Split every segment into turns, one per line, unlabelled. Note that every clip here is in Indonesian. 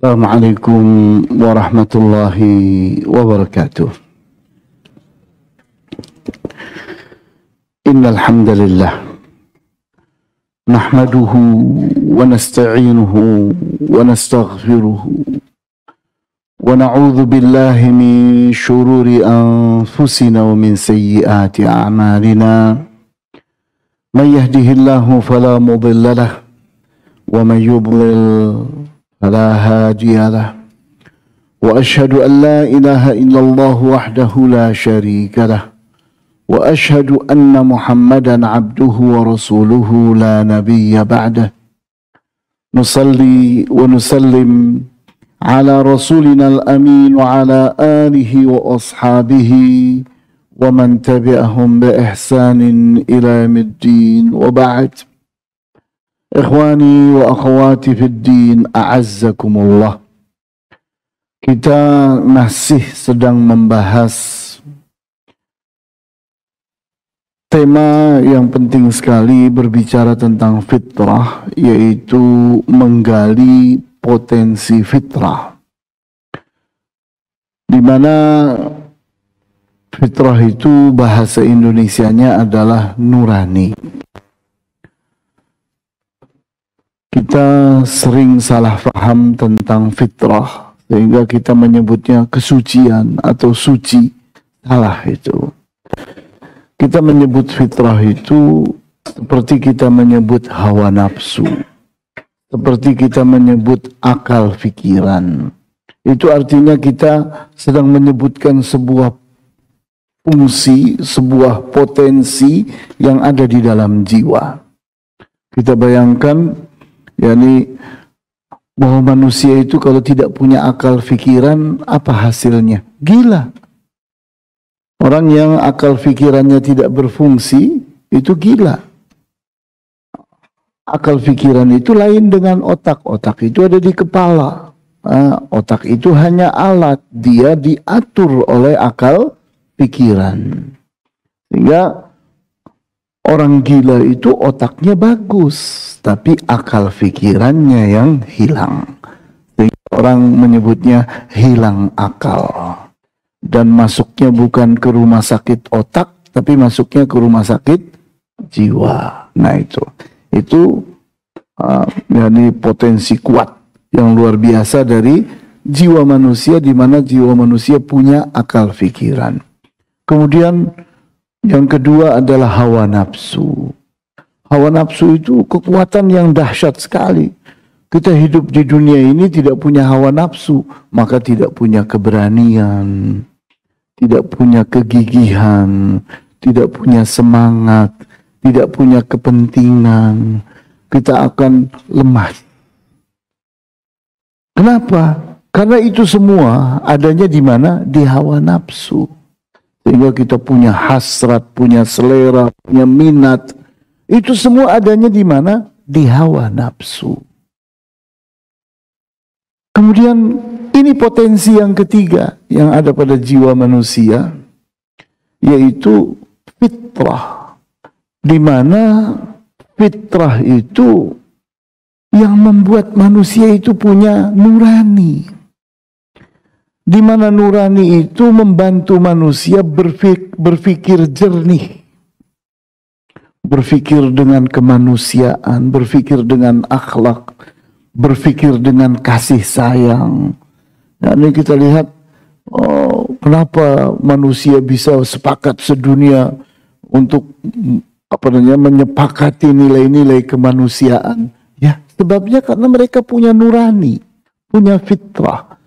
Assalamualaikum warahmatullahi wabarakatuh. Innal hamdalillah nahmaduhu wa nasta'inuhu wa nastaghfiruhu wa na'udzu billahi min shururi anfusina wa min sayyiati a'malina. May yahdihillahu fala mudilla lahu wa may yudlil فلا هادي له وأشهد أن لا إله إلا الله وحده لا شريك له وأشهد أن محمدا عبده ورسوله لا نبي بعده نصلي ونسلم على رسولنا الأمين وعلى آله وأصحابه ومن تبعهم بإحسان إلى يوم الدين وبعد. Ikhwani wa akhwati fid din, a'azzakumullah. Kita masih sedang membahas tema yang penting sekali, berbicara tentang fitrah, yaitu menggali potensi fitrah. Di mana fitrah itu bahasa Indonesianya adalah nurani. Kita sering salah paham tentang fitrah sehingga kita menyebutnya kesucian atau suci. Salah itu. Kita menyebut fitrah itu seperti kita menyebut hawa nafsu, seperti kita menyebut akal pikiran. Itu artinya kita sedang menyebutkan sebuah fungsi, sebuah potensi yang ada di dalam jiwa. Kita bayangkan yakni bahwa manusia itu kalau tidak punya akal fikiran, apa hasilnya? Gila. Orang yang akal fikirannya tidak berfungsi, itu gila. Akal fikiran itu lain dengan otak. Otak itu ada di kepala. Otak itu hanya alat. Dia diatur oleh akal pikiran. Sehingga orang gila itu otaknya bagus, tapi akal pikirannya yang hilang. Sehingga orang menyebutnya hilang akal. Dan masuknya bukan ke rumah sakit otak, tapi masuknya ke rumah sakit jiwa. Nah itu jadi potensi kuat yang luar biasa dari jiwa manusia, di mana jiwa manusia punya akal pikiran. Kemudian yang kedua adalah hawa nafsu. Hawa nafsu itu kekuatan yang dahsyat sekali. Kita hidup di dunia ini tidak punya hawa nafsu, maka tidak punya keberanian, tidak punya kegigihan, tidak punya semangat, tidak punya kepentingan. Kita akan lemah. Kenapa? Karena itu semua adanya di mana? Di hawa nafsu. Sehingga kita punya hasrat, punya selera, punya minat. Itu semua adanya di mana? Di hawa nafsu. Kemudian ini potensi yang ketiga yang ada pada jiwa manusia, yaitu fitrah. Di mana fitrah itu yang membuat manusia itu punya nurani. Di mana nurani itu membantu manusia berpikir jernih, berpikir dengan kemanusiaan, berpikir dengan akhlak, berpikir dengan kasih sayang. Nah, ini kita lihat kenapa manusia bisa sepakat sedunia untuk menyepakati nilai-nilai kemanusiaan. Ya, sebabnya karena mereka punya nurani, punya fitrah.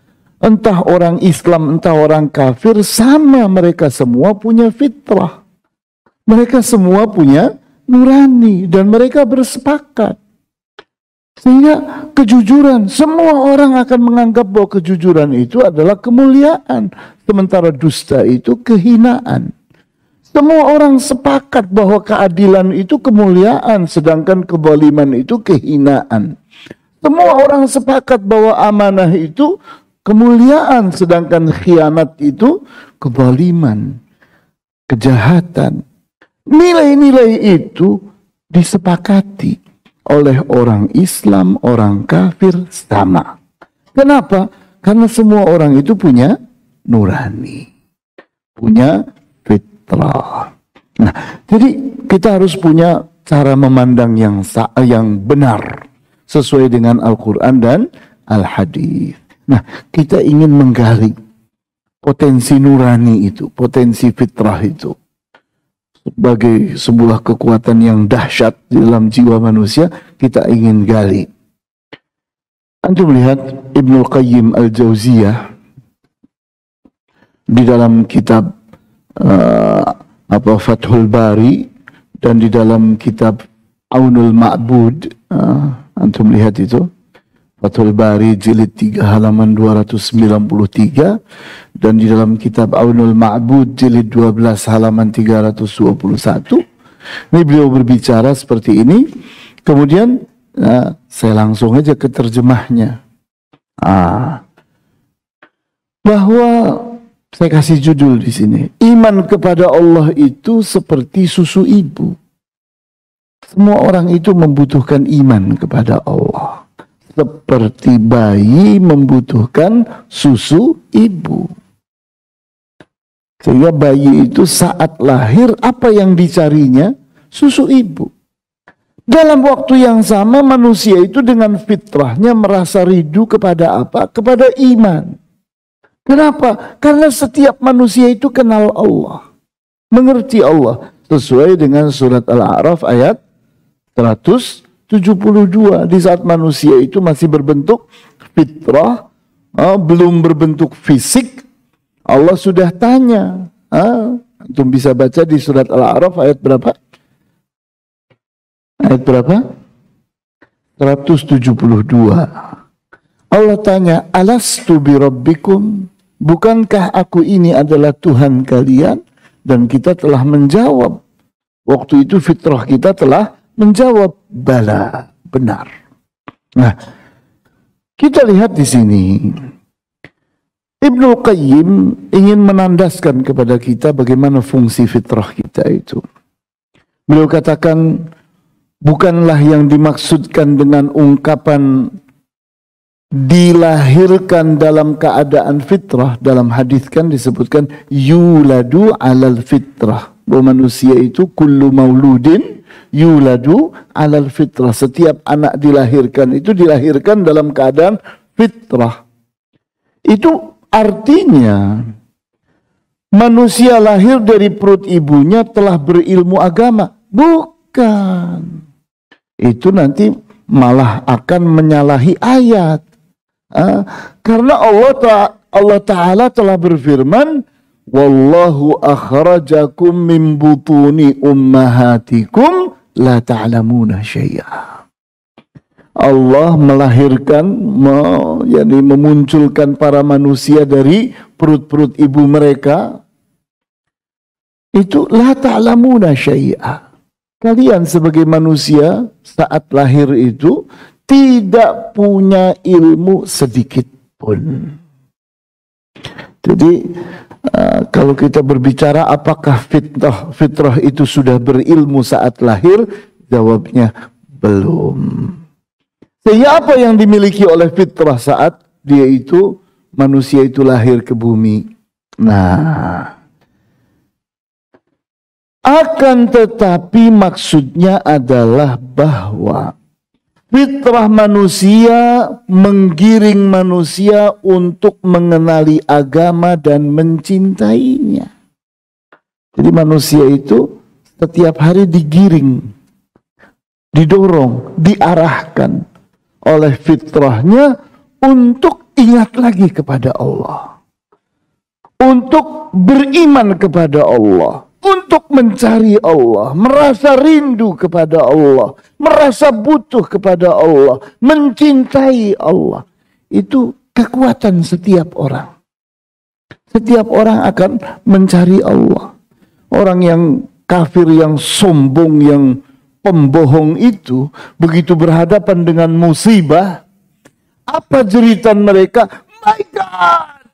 Entah orang Islam, entah orang kafir, sama mereka semua punya fitrah. Mereka semua punya nurani dan mereka bersepakat. Sehingga kejujuran, semua orang akan menganggap bahwa kejujuran itu adalah kemuliaan. Sementara dusta itu kehinaan. Semua orang sepakat bahwa keadilan itu kemuliaan, sedangkan kezaliman itu kehinaan. Semua orang sepakat bahwa amanah itu kemuliaan, sedangkan khianat itu kezaliman, kejahatan. Nilai-nilai itu disepakati oleh orang Islam, orang kafir sama. Kenapa? Karena semua orang itu punya nurani, punya fitrah. Nah, jadi kita harus punya cara memandang yang benar sesuai dengan Al-Quran dan Al-Hadis. Nah, kita ingin menggali potensi nurani itu, potensi fitrah itu sebagai sebuah kekuatan yang dahsyat di dalam jiwa manusia. Kita ingin gali. Antum lihat Ibnul Qayyim Al-Jauziyah di dalam kitab Fathul Bari dan di dalam kitab Aunul Ma'bud, antum lihat itu Fathul Bari jilid 3 halaman 293 dan di dalam kitab Aunul Ma'bud jilid 12 halaman 321. Ini beliau berbicara seperti ini. Kemudian saya langsung aja ke terjemahnya. Bahwa saya kasih judul di sini. Iman kepada Allah itu seperti susu ibu. Semua orang itu membutuhkan iman kepada Allah. Seperti bayi membutuhkan susu ibu. Sehingga bayi itu saat lahir apa yang dicarinya? Susu ibu. Dalam waktu yang sama manusia itu dengan fitrahnya merasa rindu kepada apa? Kepada iman. Kenapa? Karena setiap manusia itu kenal Allah. Mengerti Allah. Sesuai dengan surat Al-A'raf ayat 172. Di saat manusia itu masih berbentuk fitrah, belum berbentuk fisik, Allah sudah tanya. Antum bisa baca di surat Al-A'raf ayat berapa? Ayat berapa? 172. Allah tanya, alastu birabbikum? Bukankah aku ini adalah Tuhan kalian? Dan kita telah menjawab. Waktu itu fitrah kita telah menjawab, bala, benar. Nah, kita lihat di sini. Ibnul Qayyim ingin menandaskan kepada kita bagaimana fungsi fitrah kita itu. Beliau katakan, bukanlah yang dimaksudkan dengan ungkapan dilahirkan dalam keadaan fitrah. Dalam hadis kan disebutkan yuladu alal fitrah. Bahwa manusia itu kullu mauludin yuladu alal fitrah. Setiap anak dilahirkan itu dilahirkan dalam keadaan fitrah. Itu artinya manusia lahir dari perut ibunya telah berilmu agama. Bukan. Itu nanti malah akan menyalahi ayat. Karena Allah Ta'ala telah berfirman, wallahu akhrajakum min butuni ummahatikum la ta'lamuna syai'a. Allah melahirkan, memunculkan para manusia dari perut-perut ibu mereka. Itu la ta'lamuna syai'a. Kalian sebagai manusia saat lahir itu tidak punya ilmu sedikit pun. Jadi kalau kita berbicara apakah fitrah itu sudah berilmu saat lahir, jawabnya belum. Sehingga apa yang dimiliki oleh fitrah saat dia itu manusia itu lahir ke bumi? Nah, akan tetapi maksudnya adalah bahwa fitrah manusia menggiring manusia untuk mengenali agama dan mencintainya. Jadi manusia itu setiap hari digiring, didorong, diarahkan oleh fitrahnya untuk ingat lagi kepada Allah. Untuk beriman kepada Allah. Untuk mencari Allah, merasa rindu kepada Allah, merasa butuh kepada Allah, mencintai Allah. Itu kekuatan setiap orang. Setiap orang akan mencari Allah. Orang yang kafir, yang sombong, yang pembohong itu, begitu berhadapan dengan musibah, apa jeritan mereka? My God!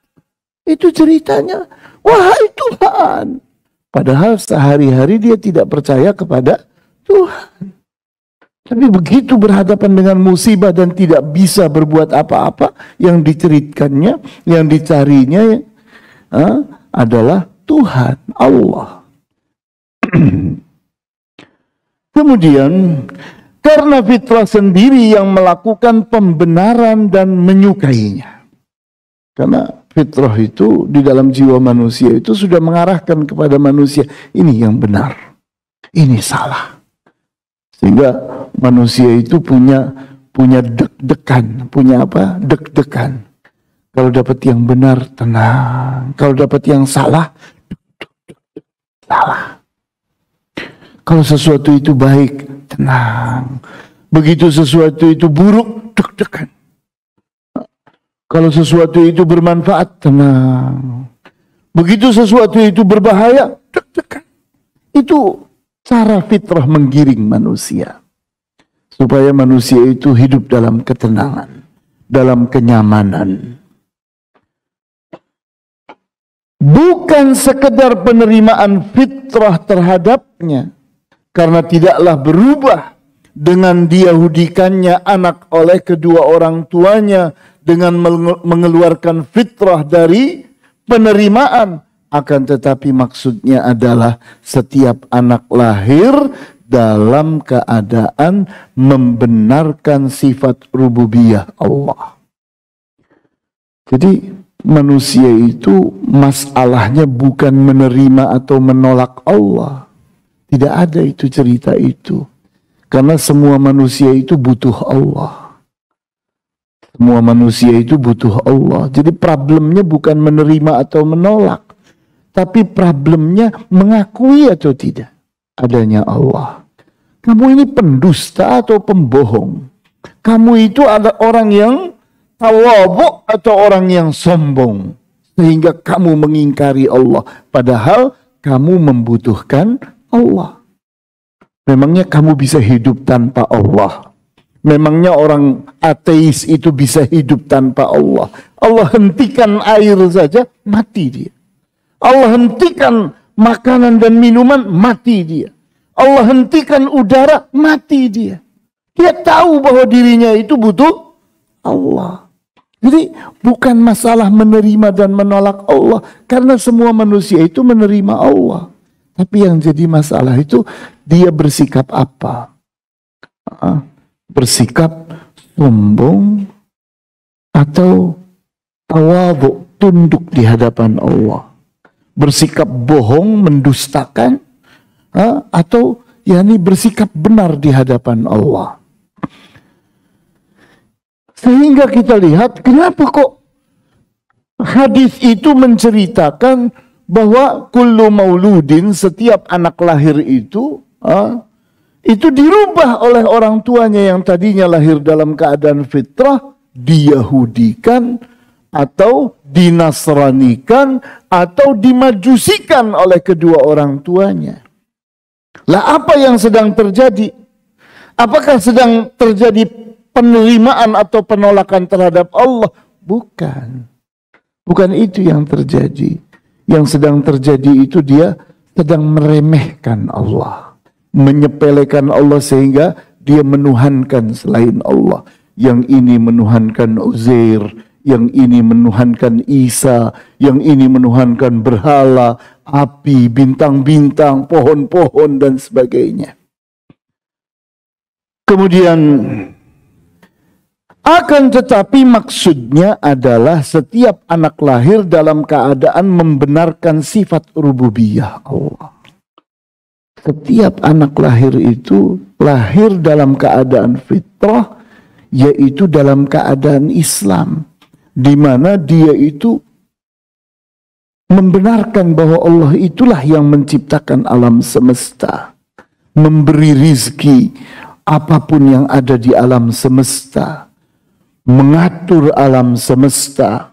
Itu ceritanya, wahai Tuhan! Padahal sehari-hari dia tidak percaya kepada Tuhan. Tapi begitu berhadapan dengan musibah dan tidak bisa berbuat apa-apa, yang diceritkannya, yang dicarinya adalah Tuhan, Allah. Kemudian, karena fitrah sendiri yang melakukan pembenaran dan menyukainya. Karena fitrah itu di dalam jiwa manusia itu sudah mengarahkan kepada manusia, ini yang benar, ini salah. Sehingga manusia itu punya deg-degan, punya apa? Deg-degan. Kalau dapat yang benar, tenang. Kalau dapat yang salah, salah. Kalau sesuatu itu baik, tenang. Begitu sesuatu itu buruk, deg-degan. Kalau sesuatu itu bermanfaat, tenang. Begitu sesuatu itu berbahaya, deg-degan. Itu cara fitrah menggiring manusia. Supaya manusia itu hidup dalam ketenangan, dalam kenyamanan. Bukan sekedar penerimaan fitrah terhadapnya, karena tidaklah berubah dengan diyahudikannya anak oleh kedua orang tuanya dengan mengeluarkan fitrah dari penerimaan. Akan tetapi maksudnya adalah setiap anak lahir dalam keadaan membenarkan sifat rububiyah Allah. Jadi manusia itu masalahnya bukan menerima atau menolak Allah. Tidak ada itu cerita itu. Karena semua manusia itu butuh Allah. Semua manusia itu butuh Allah. Jadi problemnya bukan menerima atau menolak. Tapi problemnya mengakui atau tidak adanya Allah. Kamu ini pendusta atau pembohong. Kamu itu ada orang yang tawadhu atau orang yang sombong. Sehingga kamu mengingkari Allah. Padahal kamu membutuhkan Allah. Memangnya kamu bisa hidup tanpa Allah? Memangnya orang ateis itu bisa hidup tanpa Allah? Allah hentikan air saja, mati dia. Allah hentikan makanan dan minuman, mati dia. Allah hentikan udara, mati dia. Dia tahu bahwa dirinya itu butuh Allah. Jadi bukan masalah menerima dan menolak Allah. Karena semua manusia itu menerima Allah. Tapi yang jadi masalah itu dia bersikap apa? Bersikap sombong atau tawadhu, tunduk di hadapan Allah. Bersikap bohong, mendustakan, atau yakni bersikap benar di hadapan Allah. Sehingga kita lihat kenapa kok hadis itu menceritakan bahwa kullu mauludin, setiap anak lahir itu dirubah oleh orang tuanya yang tadinya lahir dalam keadaan fitrah, diyahudikan atau dinasranikan atau dimajusikan oleh kedua orang tuanya. Lah apa yang sedang terjadi? Apakah sedang terjadi penerimaan atau penolakan terhadap Allah? Bukan. Bukan itu yang terjadi. Yang sedang terjadi itu dia sedang meremehkan Allah. Menyepelekan Allah sehingga dia menuhankan selain Allah. Yang ini menuhankan Uzair, yang ini menuhankan Isa, yang ini menuhankan berhala, api, bintang-bintang, pohon-pohon dan sebagainya. Kemudian akan tetapi maksudnya adalah setiap anak lahir dalam keadaan membenarkan sifat rububiyah Allah. Setiap anak lahir itu lahir dalam keadaan fitrah, yaitu dalam keadaan Islam, di mana dia itu membenarkan bahwa Allah itulah yang menciptakan alam semesta, memberi rizki apapun yang ada di alam semesta, mengatur alam semesta.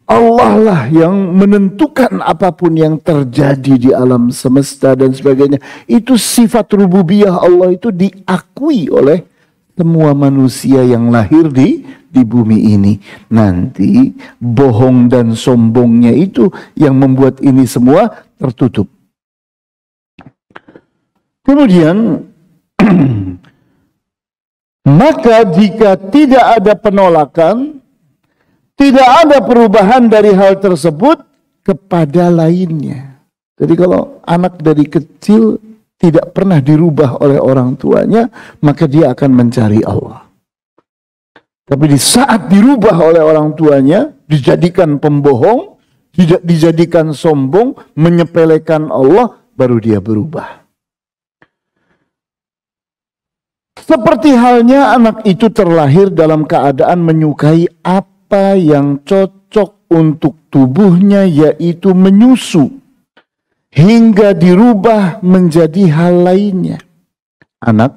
Allah lah yang menentukan apapun yang terjadi di alam semesta dan sebagainya. Itu sifat rububiyah Allah itu diakui oleh semua manusia yang lahir di bumi ini. Nanti bohong dan sombongnya itu yang membuat ini semua tertutup. Kemudian Maka jika tidak ada penolakan, tidak ada perubahan dari hal tersebut kepada lainnya. Jadi kalau anak dari kecil tidak pernah dirubah oleh orang tuanya, maka dia akan mencari Allah. Tapi di saat dirubah oleh orang tuanya, dijadikan pembohong, tidak dijadikan sombong, menyepelekan Allah, baru dia berubah. Seperti halnya anak itu terlahir dalam keadaan menyukai apa yang cocok untuk tubuhnya, yaitu menyusu, hingga dirubah menjadi hal lainnya. Anak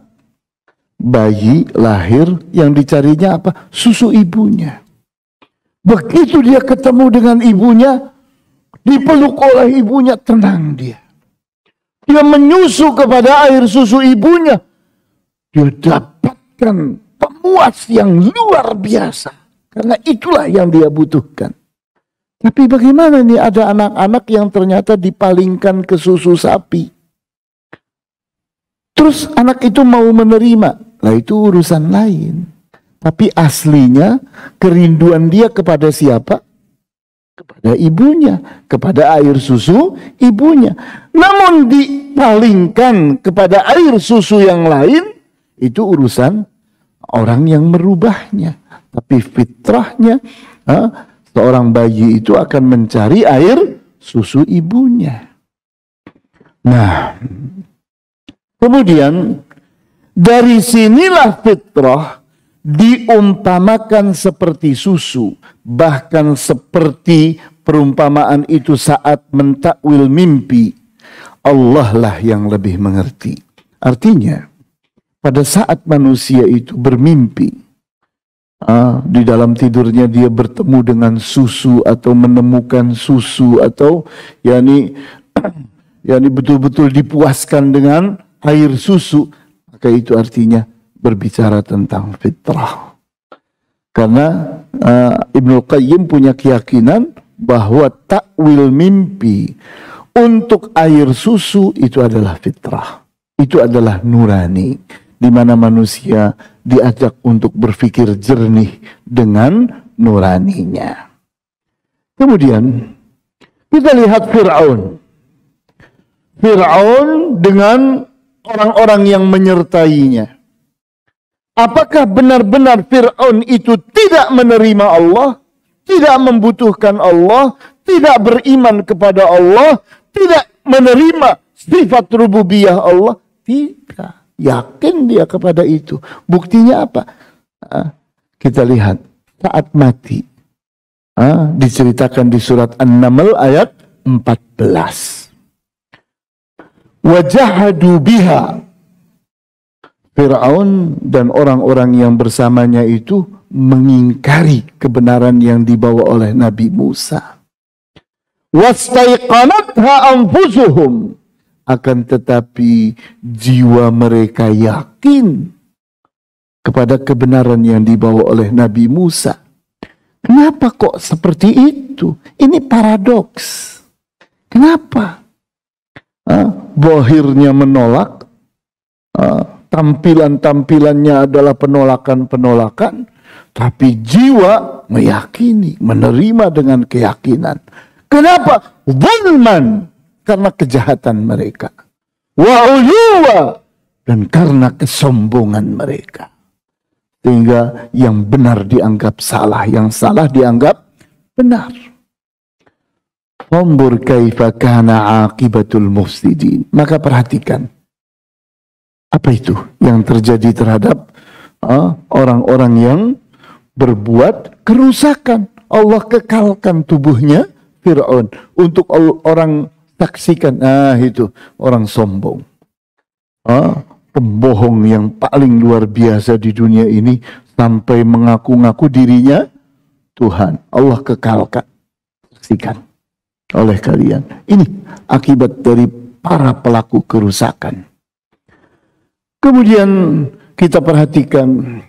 bayi lahir yang dicarinya apa? Susu ibunya. Begitu dia ketemu dengan ibunya, dipeluk oleh ibunya, tenang dia. Dia menyusu kepada air susu ibunya. Dia dapatkan pemuas yang luar biasa. Karena itulah yang dia butuhkan. Tapi bagaimana nih ada anak-anak yang ternyata dipalingkan ke susu sapi. Terus anak itu mau menerima. Lah itu urusan lain. Tapi aslinya kerinduan dia kepada siapa? Kepada ibunya, kepada air susu ibunya. Namun dipalingkan kepada air susu yang lain, itu urusan orang yang merubahnya. Tapi fitrahnya, seorang bayi itu akan mencari air susu ibunya. Nah, kemudian dari sinilah fitrah diumpamakan seperti susu. Bahkan seperti perumpamaan itu saat mentakwil mimpi. Allah lah yang lebih mengerti. Artinya, pada saat manusia itu bermimpi, di dalam tidurnya dia bertemu dengan susu atau menemukan susu atau yakni betul-betul dipuaskan dengan air susu, maka itu artinya berbicara tentang fitrah. Karena Ibnu Qayyim punya keyakinan bahwa takwil mimpi untuk air susu itu adalah fitrah. Itu adalah nurani, di mana manusia diajak untuk berpikir jernih dengan nuraninya. Kemudian kita lihat Fir'aun. Fir'aun dengan orang-orang yang menyertainya. Apakah benar-benar Fir'aun itu tidak menerima Allah, tidak membutuhkan Allah, tidak beriman kepada Allah, tidak menerima sifat rububiyah Allah? Tidak. Yakin dia kepada itu. Buktinya apa? Kita lihat saat mati. Diceritakan di surat An-Naml ayat 14. Wajahadu biha. Fir'aun dan orang-orang yang bersamanya itu mengingkari kebenaran yang dibawa oleh Nabi Musa. Wastaiqanatha anfusuhum. Akan tetapi jiwa mereka yakin kepada kebenaran yang dibawa oleh Nabi Musa. Kenapa kok seperti itu? Ini paradoks. Kenapa? Zahirnya menolak, tampilan-tampilannya adalah penolakan-penolakan, tapi jiwa meyakini, menerima dengan keyakinan. Kenapa? Zulman, karena kejahatan mereka. Wa'uluwa, dan karena kesombongan mereka. Sehingga yang benar dianggap salah, yang salah dianggap benar. Fanzur kaifa kana aqibatul mufsidin. Maka perhatikan. Apa itu yang terjadi terhadap orang-orang yang berbuat kerusakan. Allah kekalkan tubuhnya Fir'aun. Untuk orang saksikan. Itu orang sombong. Pembohong yang paling luar biasa di dunia ini. Sampai mengaku-ngaku dirinya Tuhan. Allah kekalkan. Saksikan oleh kalian. Ini akibat dari para pelaku kerusakan. Kemudian kita perhatikan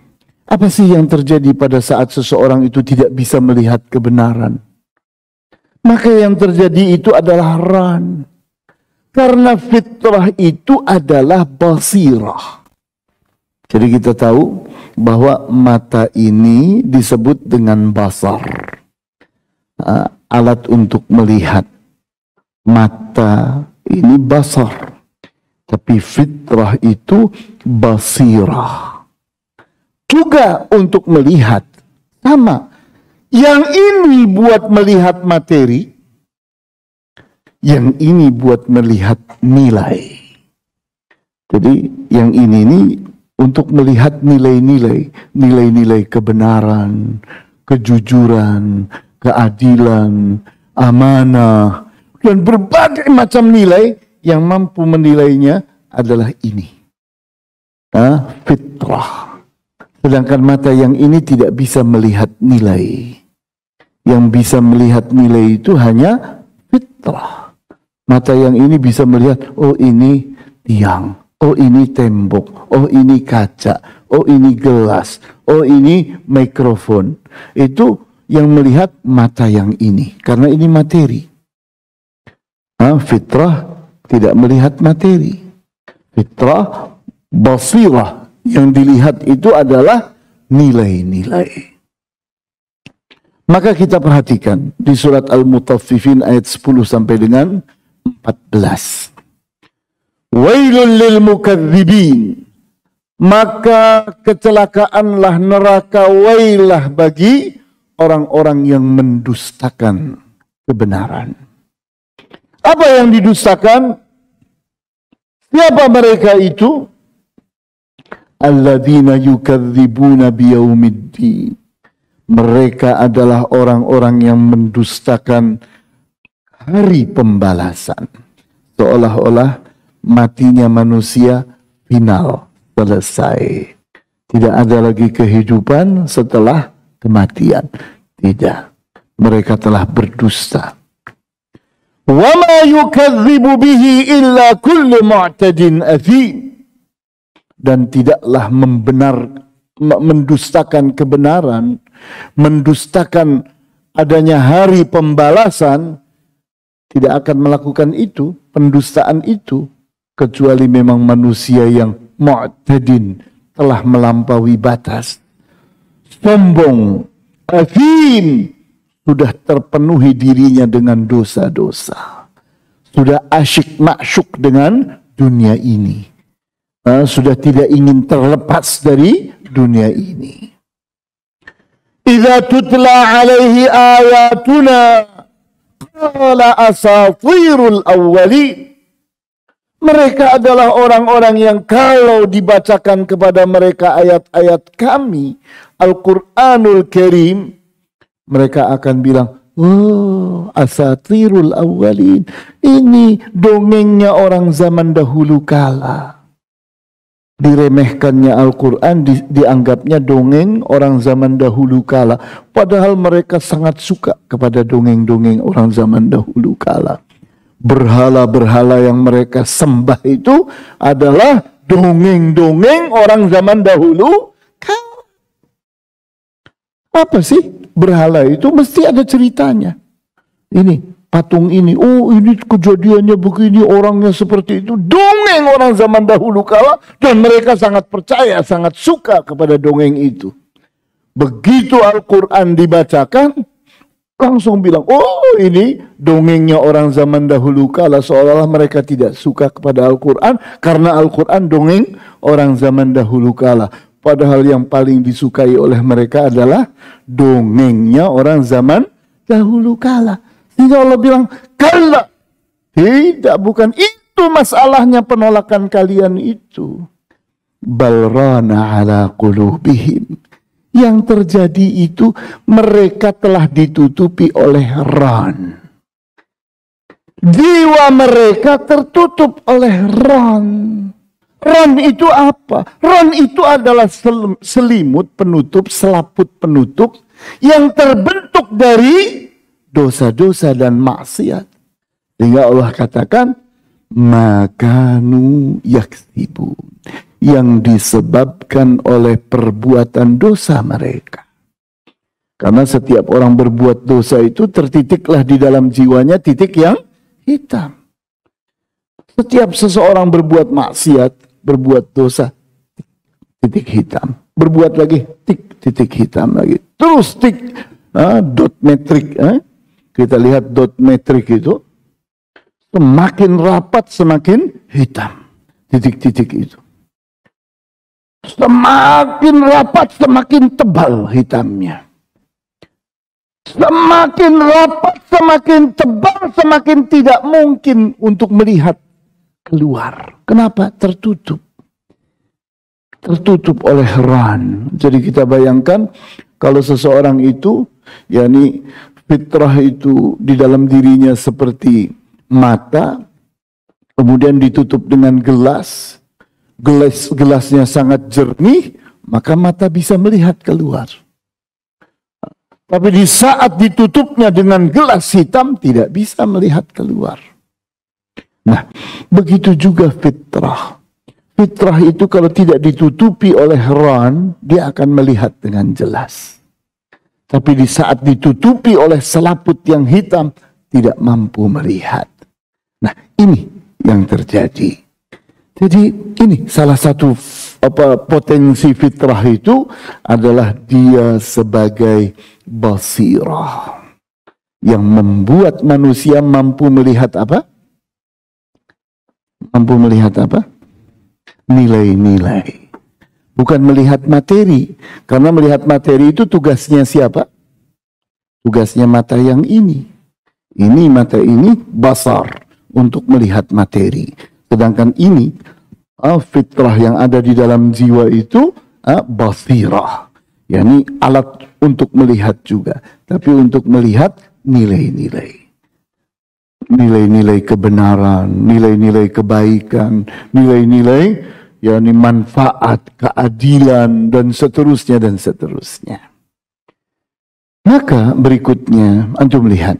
apa sih yang terjadi pada saat seseorang itu tidak bisa melihat kebenaran. Maka yang terjadi itu adalah ran. Karena fitrah itu adalah basirah. Jadi kita tahu bahwa mata ini disebut dengan basar. Alat untuk melihat. Mata ini basar. Tapi fitrah itu basirah. Juga untuk melihat. Sama. Yang ini buat melihat materi. Yang ini buat melihat nilai. Jadi yang ini untuk melihat nilai-nilai. Nilai-nilai kebenaran, kejujuran, keadilan, amanah. Dan berbagai macam nilai yang mampu menilainya adalah ini. Fitrah. Sedangkan mata yang ini tidak bisa melihat nilai. Yang bisa melihat nilai itu hanya fitrah. Mata yang ini bisa melihat, oh ini tiang, oh ini tembok, oh ini kaca, oh ini gelas, oh ini mikrofon. Itu yang melihat mata yang ini. Karena ini materi. Fitrah tidak melihat materi. Fitrah basirah. Yang dilihat itu adalah nilai-nilai. Maka kita perhatikan di surat Al-Mutaffifin ayat 10 sampai dengan 14. Wailul lil mukadzibin. Maka kecelakaanlah neraka, wailah bagi orang-orang yang mendustakan kebenaran. Apa yang didustakan? Siapa mereka itu? Alladzina yukadzibuna biyaumiddin. Mereka adalah orang-orang yang mendustakan hari pembalasan. Seolah-olah matinya manusia final, selesai. Tidak ada lagi kehidupan setelah kematian. Tidak. Mereka telah berdusta. Wa ma yukadzibu bihi illa kullu mu'tadin athim. Dan tidaklah mendustakan kebenaran, mendustakan adanya hari pembalasan, tidak akan melakukan itu, pendustaan itu, kecuali memang manusia yang mu'tadin, telah melampaui batas, sombong, athim, sudah terpenuhi dirinya dengan dosa-dosa, sudah asyik masyuk dengan dunia ini. Sudah tidak ingin terlepas dari dunia ini. Idza tutla alaihi ayatuna qala asatirul awwalin. Mereka adalah orang-orang yang kalau dibacakan kepada mereka ayat-ayat kami, Al-Quranul Karim, mereka akan bilang, oh, asatirul awwalin. Ini dongengnya orang zaman dahulu kala. Diremehkannya Al-Quran, dianggapnya dongeng orang zaman dahulu kala. Padahal mereka sangat suka kepada dongeng-dongeng orang zaman dahulu kala. Berhala-berhala yang mereka sembah itu adalah dongeng-dongeng orang zaman dahulu kala. Apa sih berhala itu? Mesti ada ceritanya. Ini. Patung ini, oh ini kejadiannya begini, orangnya seperti itu. Dongeng orang zaman dahulu kala. Dan mereka sangat percaya, sangat suka kepada dongeng itu. Begitu Al-Quran dibacakan, langsung bilang, oh ini dongengnya orang zaman dahulu kala. Seolah-olah mereka tidak suka kepada Al-Quran, karena Al-Quran dongeng orang zaman dahulu kala. Padahal yang paling disukai oleh mereka adalah dongengnya orang zaman dahulu kala. Sehingga Allah bilang, kalla. Tidak, bukan itu masalahnya penolakan kalian itu. Balrana ala qulubihim. Yang terjadi itu mereka telah ditutupi oleh ran. Jiwa mereka tertutup oleh ran. Ran itu apa? Ran itu adalah selimut penutup, selaput penutup yang terbentuk dari dosa-dosa dan maksiat. Sehingga Allah katakan, makanu yaksibun. Yang disebabkan oleh perbuatan dosa mereka. Karena setiap orang berbuat dosa itu tertitiklah di dalam jiwanya titik yang hitam. Setiap seseorang berbuat maksiat, berbuat dosa, titik hitam. Berbuat lagi, tik, titik hitam lagi. Terus tik, dot metrik. Kita lihat dot metrik itu, semakin rapat, semakin hitam. Titik-titik itu. Semakin rapat, semakin tebal hitamnya. Semakin rapat, semakin tebal, semakin tidak mungkin untuk melihat keluar. Kenapa? Tertutup. Tertutup oleh ran. Jadi kita bayangkan kalau seseorang itu, yakni fitrah itu di dalam dirinya seperti mata, kemudian ditutup dengan gelas. Gelasnya sangat jernih, maka mata bisa melihat keluar. Tapi di saat ditutupnya dengan gelas hitam, tidak bisa melihat keluar. Nah, begitu juga fitrah. Fitrah itu kalau tidak ditutupi oleh ran, dia akan melihat dengan jelas. Tapi di saat ditutupi oleh selaput yang hitam, tidak mampu melihat. Nah, ini yang terjadi. Jadi ini salah satu potensi fitrah itu adalah dia sebagai basirah yang membuat manusia mampu melihat apa? Mampu melihat apa? Nilai-nilai. Bukan melihat materi. Karena melihat materi itu tugasnya siapa? Tugasnya mata yang ini. Ini mata ini basar untuk melihat materi. Sedangkan ini fitrah yang ada di dalam jiwa itu basirah. yakni alat untuk melihat juga, tapi untuk melihat nilai-nilai. Nilai-nilai kebenaran, nilai-nilai kebaikan, nilai-nilai yakni manfaat, keadilan, dan seterusnya, dan seterusnya. Maka berikutnya, antum lihat,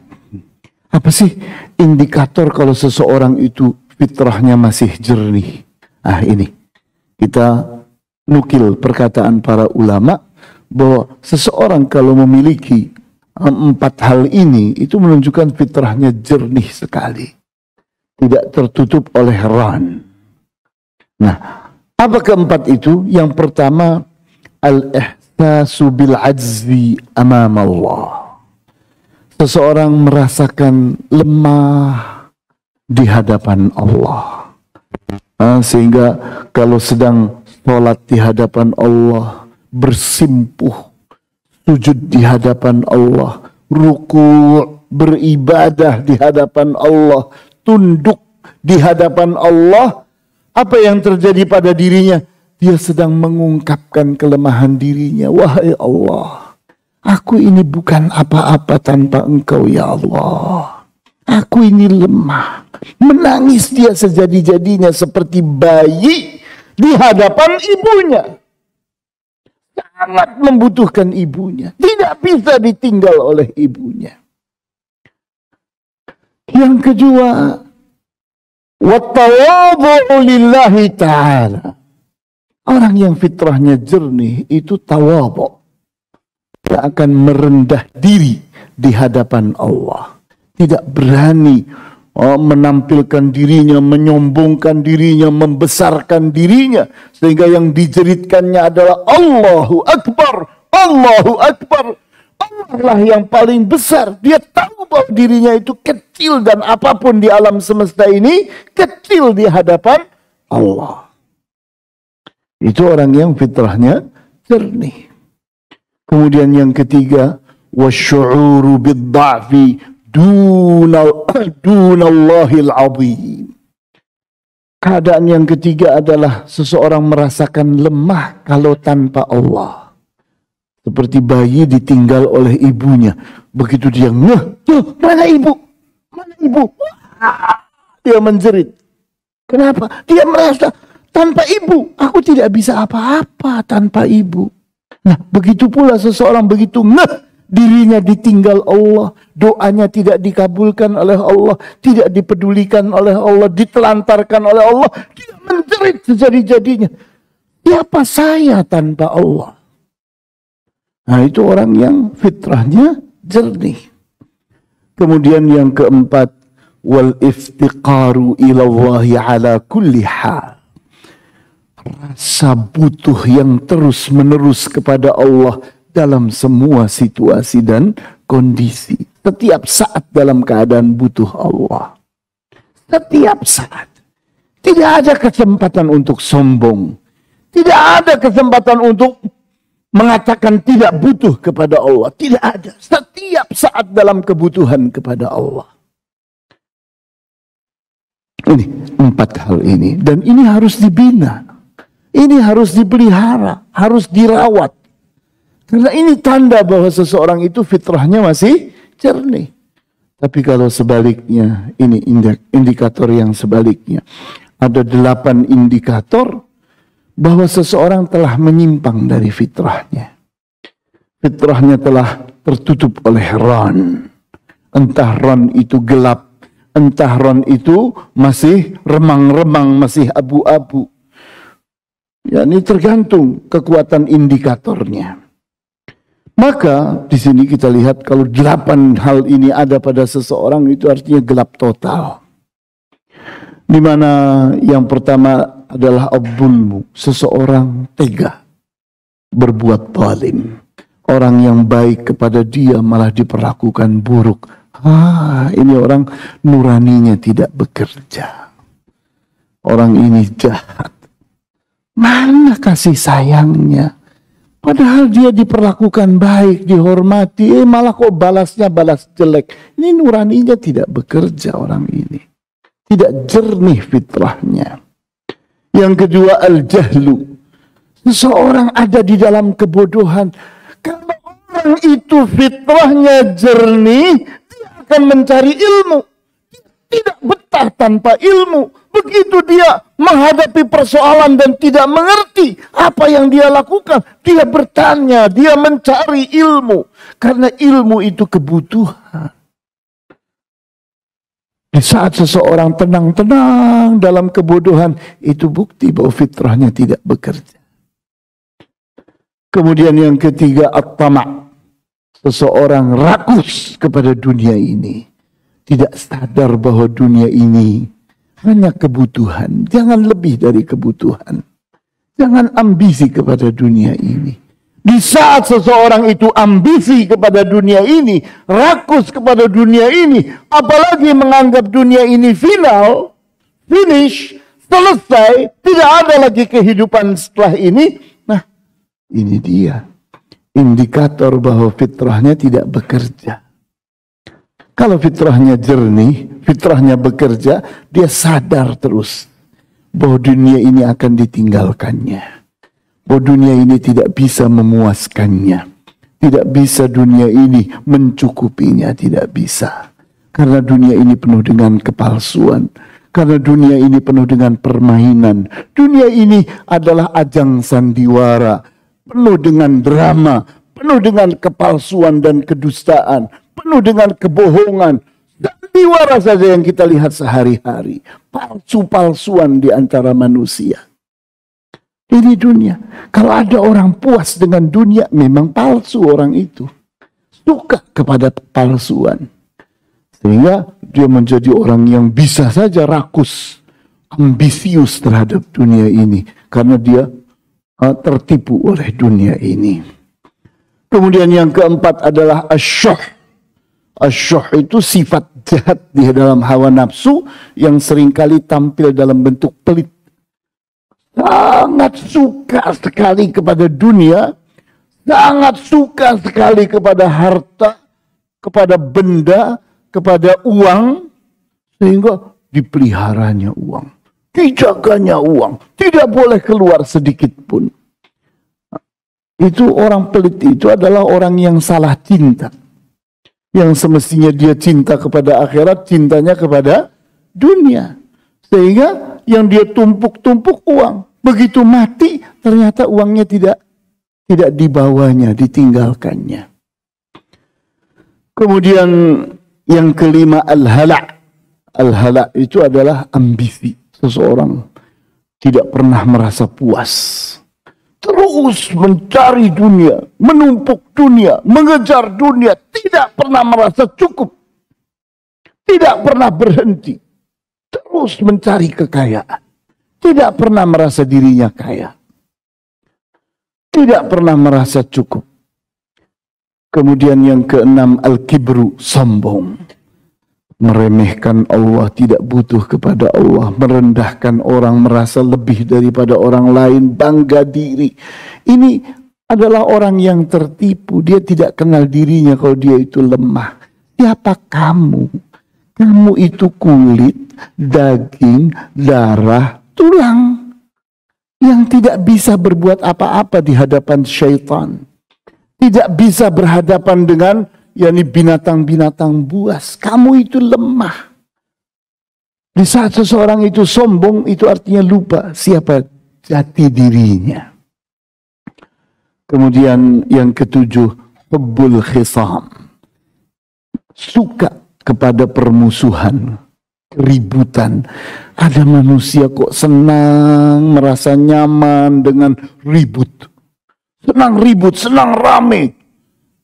apa sih indikator kalau seseorang itu fitrahnya masih jernih? Ah, ini, kita nukil perkataan para ulama, bahwa seseorang kalau memiliki 4 hal ini, itu menunjukkan fitrahnya jernih sekali. Tidak tertutup oleh ran. Nah, apa keempat itu? Yang pertama, al-ihsasu bil ajzi amam Allah. Seseorang merasakan lemah di hadapan Allah. Sehingga kalau sedang sholat di hadapan Allah, bersimpuh, sujud di hadapan Allah, ruku' beribadah di hadapan Allah, tunduk di hadapan Allah, apa yang terjadi pada dirinya? Dia sedang mengungkapkan kelemahan dirinya. Wahai Allah, aku ini bukan apa-apa tanpa Engkau ya Allah. Aku ini lemah. Menangis dia sejadi-jadinya seperti bayi di hadapan ibunya. Sangat membutuhkan ibunya. Tidak bisa ditinggal oleh ibunya. Yang kedua, wattawadhu lillahi ta'ala. Orang yang fitrahnya jernih itu tawadhu. Dia akan merendah diri di hadapan Allah. Tidak berani menampilkan dirinya, menyombongkan dirinya, membesarkan dirinya. Sehingga yang dijeritkannya adalah Allahu Akbar, Allahu Akbar. Allah lah yang paling besar. Dia tahu bahwa dirinya itu kecil, dan apapun di alam semesta ini kecil di hadapan Allah. Itu orang yang fitrahnya jernih. Kemudian yang ketiga, wasyu'uru bid-dha'fi dunallahil azim. Keadaan yang ketiga adalah seseorang merasakan lemah kalau tanpa Allah. Seperti bayi ditinggal oleh ibunya. Begitu dia mana ibu? Mana ibu? Dia menjerit. Kenapa? Dia merasa tanpa ibu, aku tidak bisa apa-apa tanpa ibu. Nah, begitu pula seseorang begitu dirinya ditinggal Allah, doanya tidak dikabulkan oleh Allah, tidak dipedulikan oleh Allah, ditelantarkan oleh Allah, dia menjerit sejadi-jadinya. Siapa saya tanpa Allah? Nah, itu orang yang fitrahnya jernih. Kemudian yang keempat, wal iftiqaru ilallahi ala kulli hal. rasa butuh yang terus-menerus kepada Allah dalam semua situasi dan kondisi. Setiap saat dalam keadaan butuh Allah. Setiap saat. Tidak ada kesempatan untuk sombong. Tidak ada kesempatan untuk mengatakan tidak butuh kepada Allah. Tidak ada. Setiap saat dalam kebutuhan kepada Allah. Ini 4 hal ini. Dan ini harus dibina. Ini harus dipelihara. Harus dirawat. Karena ini tanda bahwa seseorang itu fitrahnya masih jernih. Tapi kalau sebaliknya, ini indikator yang sebaliknya. Ada 8 indikator bahwa seseorang telah menyimpang dari fitrahnya. Fitrahnya telah tertutup oleh ron. Entah ron itu gelap, entah ron itu masih remang-remang, masih abu-abu. Ya, ini tergantung kekuatan indikatornya. Maka di sini kita lihat kalau 8 hal ini ada pada seseorang itu artinya gelap total. Di mana yang pertama adalah abdulmu, seseorang tega berbuat zalim. Orang yang baik kepada dia malah diperlakukan buruk. Ini orang nuraninya tidak bekerja. Orang ini jahat. Mana kasih sayangnya? Padahal dia diperlakukan baik, dihormati, malah kok balasnya balas jelek. Ini nuraninya tidak bekerja orang ini. Tidak jernih fitrahnya. Yang kedua, al-jahlu. Seseorang ada di dalam kebodohan. Kalau orang itu fitrahnya jernih, dia akan mencari ilmu. Tidak betah tanpa ilmu. Begitu dia menghadapi persoalan dan tidak mengerti apa yang dia lakukan, dia bertanya, dia mencari ilmu. Karena ilmu itu kebutuhan. Di saat seseorang tenang-tenang dalam kebodohan, itu bukti bahwa fitrahnya tidak bekerja. Kemudian yang ketiga, at-tama'. Seseorang rakus kepada dunia ini. Tidak sadar bahwa dunia ini hanya kebutuhan. Jangan lebih dari kebutuhan. Jangan ambisi kepada dunia ini. Di saat seseorang itu ambisi kepada dunia ini, rakus kepada dunia ini, apalagi menganggap dunia ini final, finish, selesai, tidak ada lagi kehidupan setelah ini. Nah, ini dia indikator bahwa fitrahnya tidak bekerja. Kalau fitrahnya jernih, fitrahnya bekerja, dia sadar terus bahwa dunia ini akan ditinggalkannya. Bahwa dunia ini tidak bisa memuaskannya. Tidak bisa dunia ini mencukupinya, tidak bisa. Karena dunia ini penuh dengan kepalsuan. Karena dunia ini penuh dengan permainan. Dunia ini adalah ajang sandiwara. Penuh dengan drama. Penuh dengan kepalsuan dan kedustaan. Penuh dengan kebohongan. Sandiwara saja yang kita lihat sehari-hari. Palsu-palsuan di antara manusia. Ini dunia. Kalau ada orang puas dengan dunia, memang palsu orang itu. Suka kepada palsuan. Sehingga dia menjadi orang yang bisa saja rakus. Ambisius terhadap dunia ini. Karena dia tertipu oleh dunia ini. Kemudian yang keempat adalah asyuh. Asyuh itu sifat jahat di dalam hawa nafsu yang seringkali tampil dalam bentuk pelit. Sangat suka sekali kepada dunia, sangat suka sekali kepada harta, kepada benda, kepada uang, sehingga dipeliharanya uang, dijaganya uang, tidak boleh keluar sedikit pun. Itu orang pelit itu adalah orang yang salah cinta. Yang semestinya dia cinta kepada akhirat, cintanya kepada dunia. Sehingga yang dia tumpuk-tumpuk uang. Begitu mati, ternyata uangnya tidak dibawanya, ditinggalkannya. Kemudian yang kelima, al-hala'. Al-hala' itu adalah ambisi. Seseorang tidak pernah merasa puas. Terus mencari dunia, menumpuk dunia, mengejar dunia, tidak pernah merasa cukup. Tidak pernah berhenti. Terus mencari kekayaan. Tidak pernah merasa dirinya kaya. Tidak pernah merasa cukup. Kemudian yang keenam, al-kibru, sombong. Meremehkan Allah, tidak butuh kepada Allah. Merendahkan orang, merasa lebih daripada orang lain, bangga diri. Ini adalah orang yang tertipu. Dia tidak kenal dirinya kalau dia itu lemah. Siapa kamu? Kamu itu kulit, daging, darah, tulang yang tidak bisa berbuat apa-apa di hadapan syaitan. Tidak bisa berhadapan dengan binatang-binatang buas. Kamu itu lemah. Di saat seseorang itu sombong, itu artinya lupa siapa jati dirinya. Kemudian yang ketujuh, hubbul khisam. Suka kepada permusuhan, keributan. Ada manusia kok senang, merasa nyaman dengan ribut. Senang ribut, senang rame.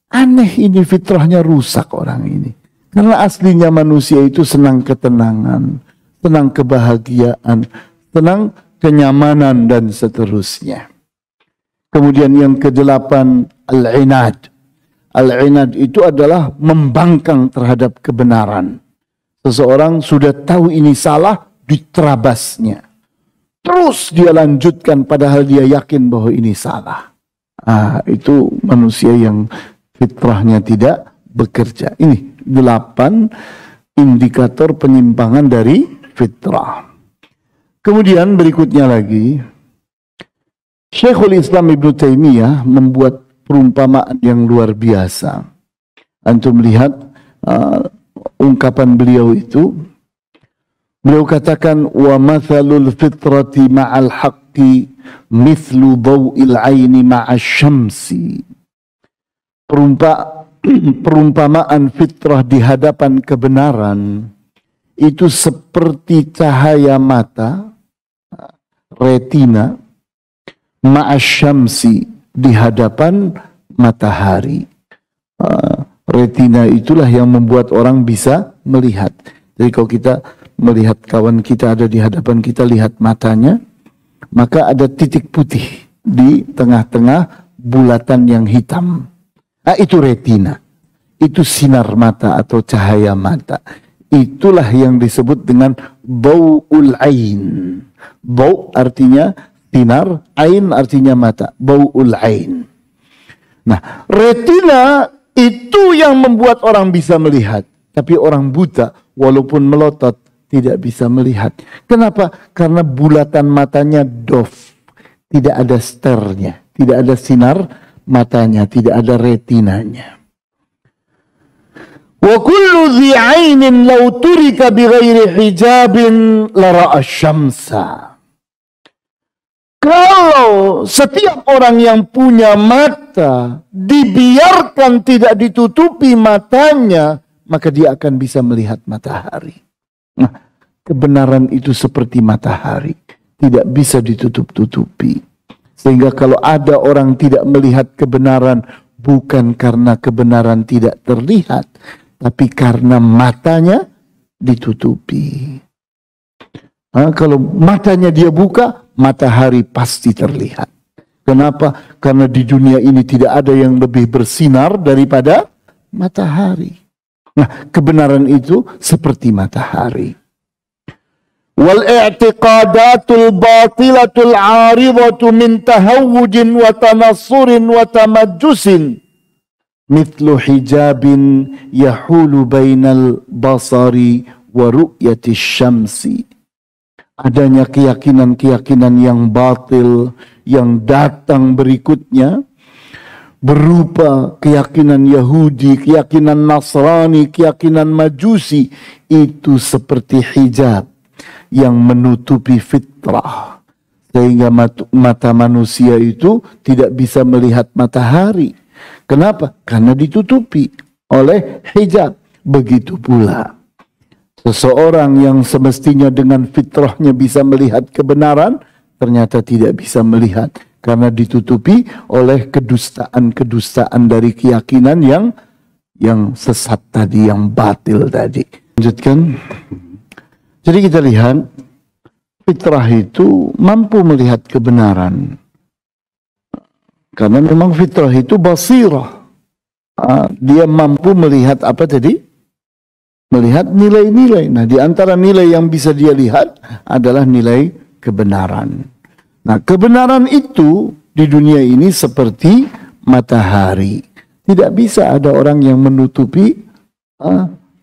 Aneh, ini fitrahnya rusak orang ini. Karena aslinya manusia itu senang ketenangan, senang kebahagiaan, senang kenyamanan dan seterusnya. Kemudian yang kedelapan, al-inad. Al-inad itu adalah membangkang terhadap kebenaran. Seseorang sudah tahu ini salah, diterabasnya. Terus dia lanjutkan padahal dia yakin bahwa ini salah. Itu manusia yang fitrahnya tidak bekerja. Ini 8 indikator penyimpangan dari fitrah. Kemudian berikutnya lagi, Syekhul Islam Ibnu Taimiyah membuat perumpamaan yang luar biasa. Antum lihat ungkapan beliau itu. Beliau katakan, wa mathalul fitrati ma'al haqqi mithlu daw'il aini ma'ash syamsi. Perumpamaan fitrah di hadapan kebenaran itu seperti cahaya mata, retina, ma'asyamsi, di hadapan matahari. Retina itulah yang membuat orang bisa melihat. Jadi kalau kita melihat kawan kita ada di hadapan kita, lihat matanya, maka ada titik putih di tengah-tengah bulatan yang hitam. Itu retina. Itu sinar mata atau cahaya mata. Itulah yang disebut dengan bau'ul ain. Bau artinya sinar, ain artinya mata. Bau'ul ain. Nah, retina itu yang membuat orang bisa melihat. Tapi orang buta walaupun melotot tidak bisa melihat. Kenapa? Karena bulatan matanya dof. Tidak ada sternya. Tidak ada sinar matanya. Tidak ada retinanya. Wa kullu dhi 'ainin law turika bighairi hijabin lara'a syamsa. Kalau setiap orang yang punya mata dibiarkan tidak ditutupi matanya, maka dia akan bisa melihat matahari. Nah, kebenaran itu seperti matahari, tidak bisa ditutup-tutupi. Sehingga kalau ada orang tidak melihat kebenaran, bukan karena kebenaran tidak terlihat, tapi karena matanya ditutupi. Kalau matanya dia buka, matahari pasti terlihat. Kenapa? Karena di dunia ini tidak ada yang lebih bersinar daripada matahari. Nah, kebenaran itu seperti matahari. Wal i'tiqadatul batilatul 'aridatu min tahawwujin wa tanassurin wa tamajjusin mithlu hijabin yahulu bainal basari wa ru'yati syamsi. Adanya keyakinan-keyakinan yang batil yang datang berikutnya berupa keyakinan Yahudi, keyakinan Nasrani, keyakinan Majusi, itu seperti hijab yang menutupi fitrah sehingga mata manusia itu tidak bisa melihat matahari. Kenapa? Karena ditutupi oleh hijab. Begitu pula seseorang yang semestinya dengan fitrahnya bisa melihat kebenaran, ternyata tidak bisa melihat karena ditutupi oleh kedustaan-kedustaan dari keyakinan yang sesat tadi, yang batil tadi. Lanjutkan. Jadi kita lihat fitrah itu mampu melihat kebenaran. Karena memang fitrah itu basirah. Dia mampu melihat apa tadi? Melihat nilai-nilai. Nah, di antara nilai yang bisa dia lihat adalah nilai kebenaran. Nah, kebenaran itu di dunia ini seperti matahari. Tidak bisa ada orang yang menutupi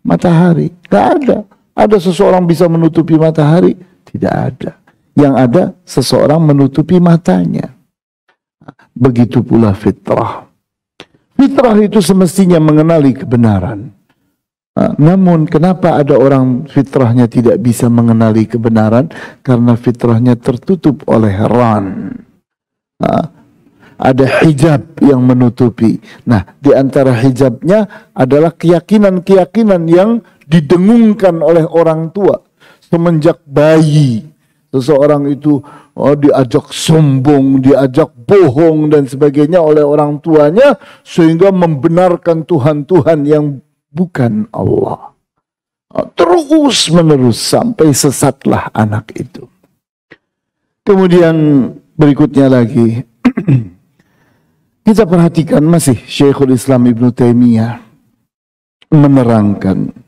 matahari. Tidak ada. Ada seseorang bisa menutupi matahari? Tidak ada. Yang ada seseorang menutupi matanya. Begitu pula fitrah. Fitrah itu semestinya mengenali kebenaran. Namun kenapa ada orang fitrahnya tidak bisa mengenali kebenaran? Karena fitrahnya tertutup oleh ran. Ada hijab yang menutupi. Nah, di antara hijabnya adalah keyakinan-keyakinan yang didengungkan oleh orang tua. Semenjak bayi, seseorang itu diajak sombong, diajak bohong dan sebagainya oleh orang tuanya, sehingga membenarkan Tuhan-Tuhan yang bukan Allah. Terus menerus sampai sesatlah anak itu. Kemudian berikutnya lagi, kita perhatikan masih Syekhul Islam Ibn Taimiyah menerangkan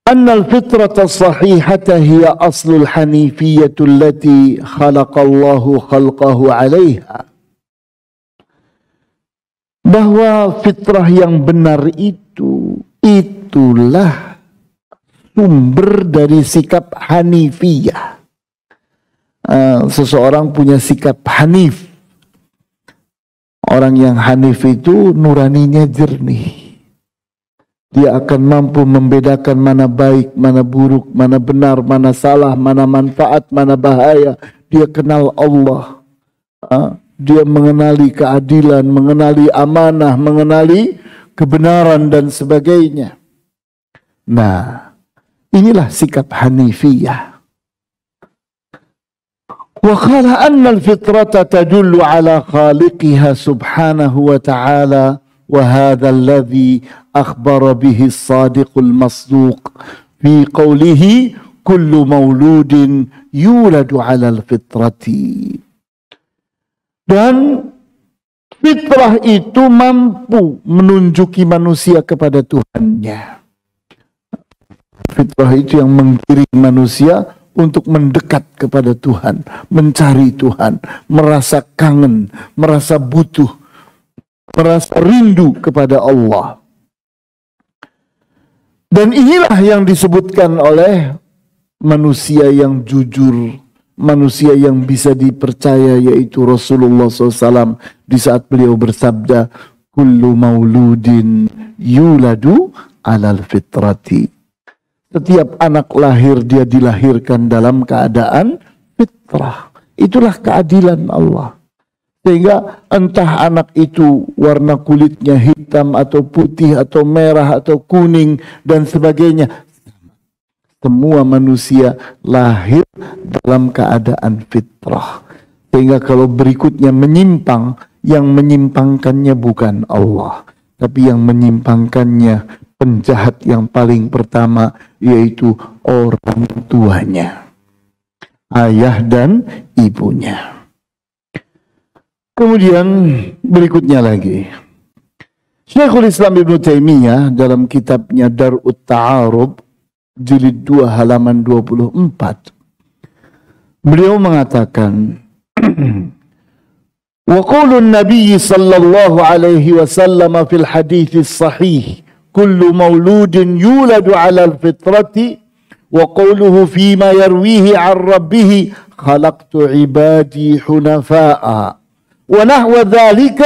Annal fitrata sahihata hiya aslul hanifiyatu allati khalaqallahu khalqahu 'alaiha. Bahwa fitrah yang benar itulah sumber dari sikap hanifiyah. Seseorang punya sikap hanif. Orang yang hanif itu nuraninya jernih. Dia akan mampu membedakan mana baik, mana buruk, mana benar, mana salah, mana manfaat, mana bahaya. Dia kenal Allah. Dia mengenali keadilan, mengenali amanah, mengenali kebenaran dan sebagainya. Nah, inilah sikap hanifiyah. Wa qala anna al-fitrata tadullu ala khaliqiha subhanahu wa ta'ala. وهذا الذي أخبر به الصادق المصدوق في قوله كل مولود يولد على الفطرة. Dan fitrah itu mampu menunjuki manusia kepada Tuhannya. Fitrah itu yang menggiring manusia untuk mendekat kepada Tuhan, mencari Tuhan, merasa kangen, merasa butuh, merasa rindu kepada Allah. Dan inilah yang disebutkan oleh manusia yang jujur, manusia yang bisa dipercaya, yaitu Rasulullah SAW di saat beliau bersabda, kullu mauludin yuladu alal fitrati. Setiap anak lahir dia dilahirkan dalam keadaan fitrah. Itulah keadilan Allah. Sehingga entah anak itu warna kulitnya hitam atau putih atau merah atau kuning dan sebagainya. Semua manusia lahir dalam keadaan fitrah. Sehingga kalau berikutnya menyimpang, yang menyimpangkannya bukan Allah. Tapi yang menyimpangkannya penjahat yang paling pertama, yaitu orang tuanya. Ayah dan ibunya. Kemudian berikutnya lagi, Syekhul Islam Ibn Taimiyah dalam kitabnya Dar'ut Ta'arub jilid 2 halaman 24, beliau mengatakan, wa qaulun Nabi sallallahu alaihi wasallam fil hadits sahih kullu mauludin yuladu 'ala al-fitrati wa qauluhu fima yarwihi 'an rabbih khalaqtu 'ibadi hunafa'a. ونحو ذلك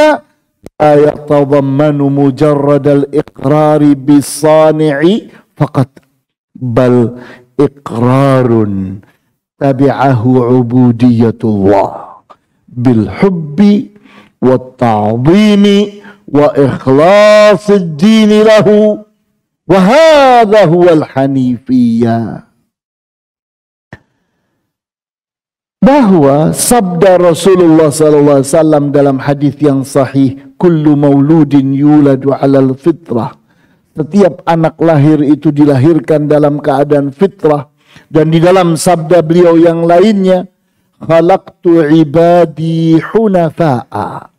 لا يتضمن مجرد الإقرار بالصانع فقط بل إقرار تبعه عبودية الله بالحب والتعظيم وإخلاص الدين له وهذا هو الحنيفية. Bahwa sabda Rasulullah SAW dalam hadis yang sahih, kullu mauludin yuladu alal fitrah, setiap anak lahir itu dilahirkan dalam keadaan fitrah, Dan di dalam sabda beliau yang lainnya, khalaqtu ibadi hunafa'a.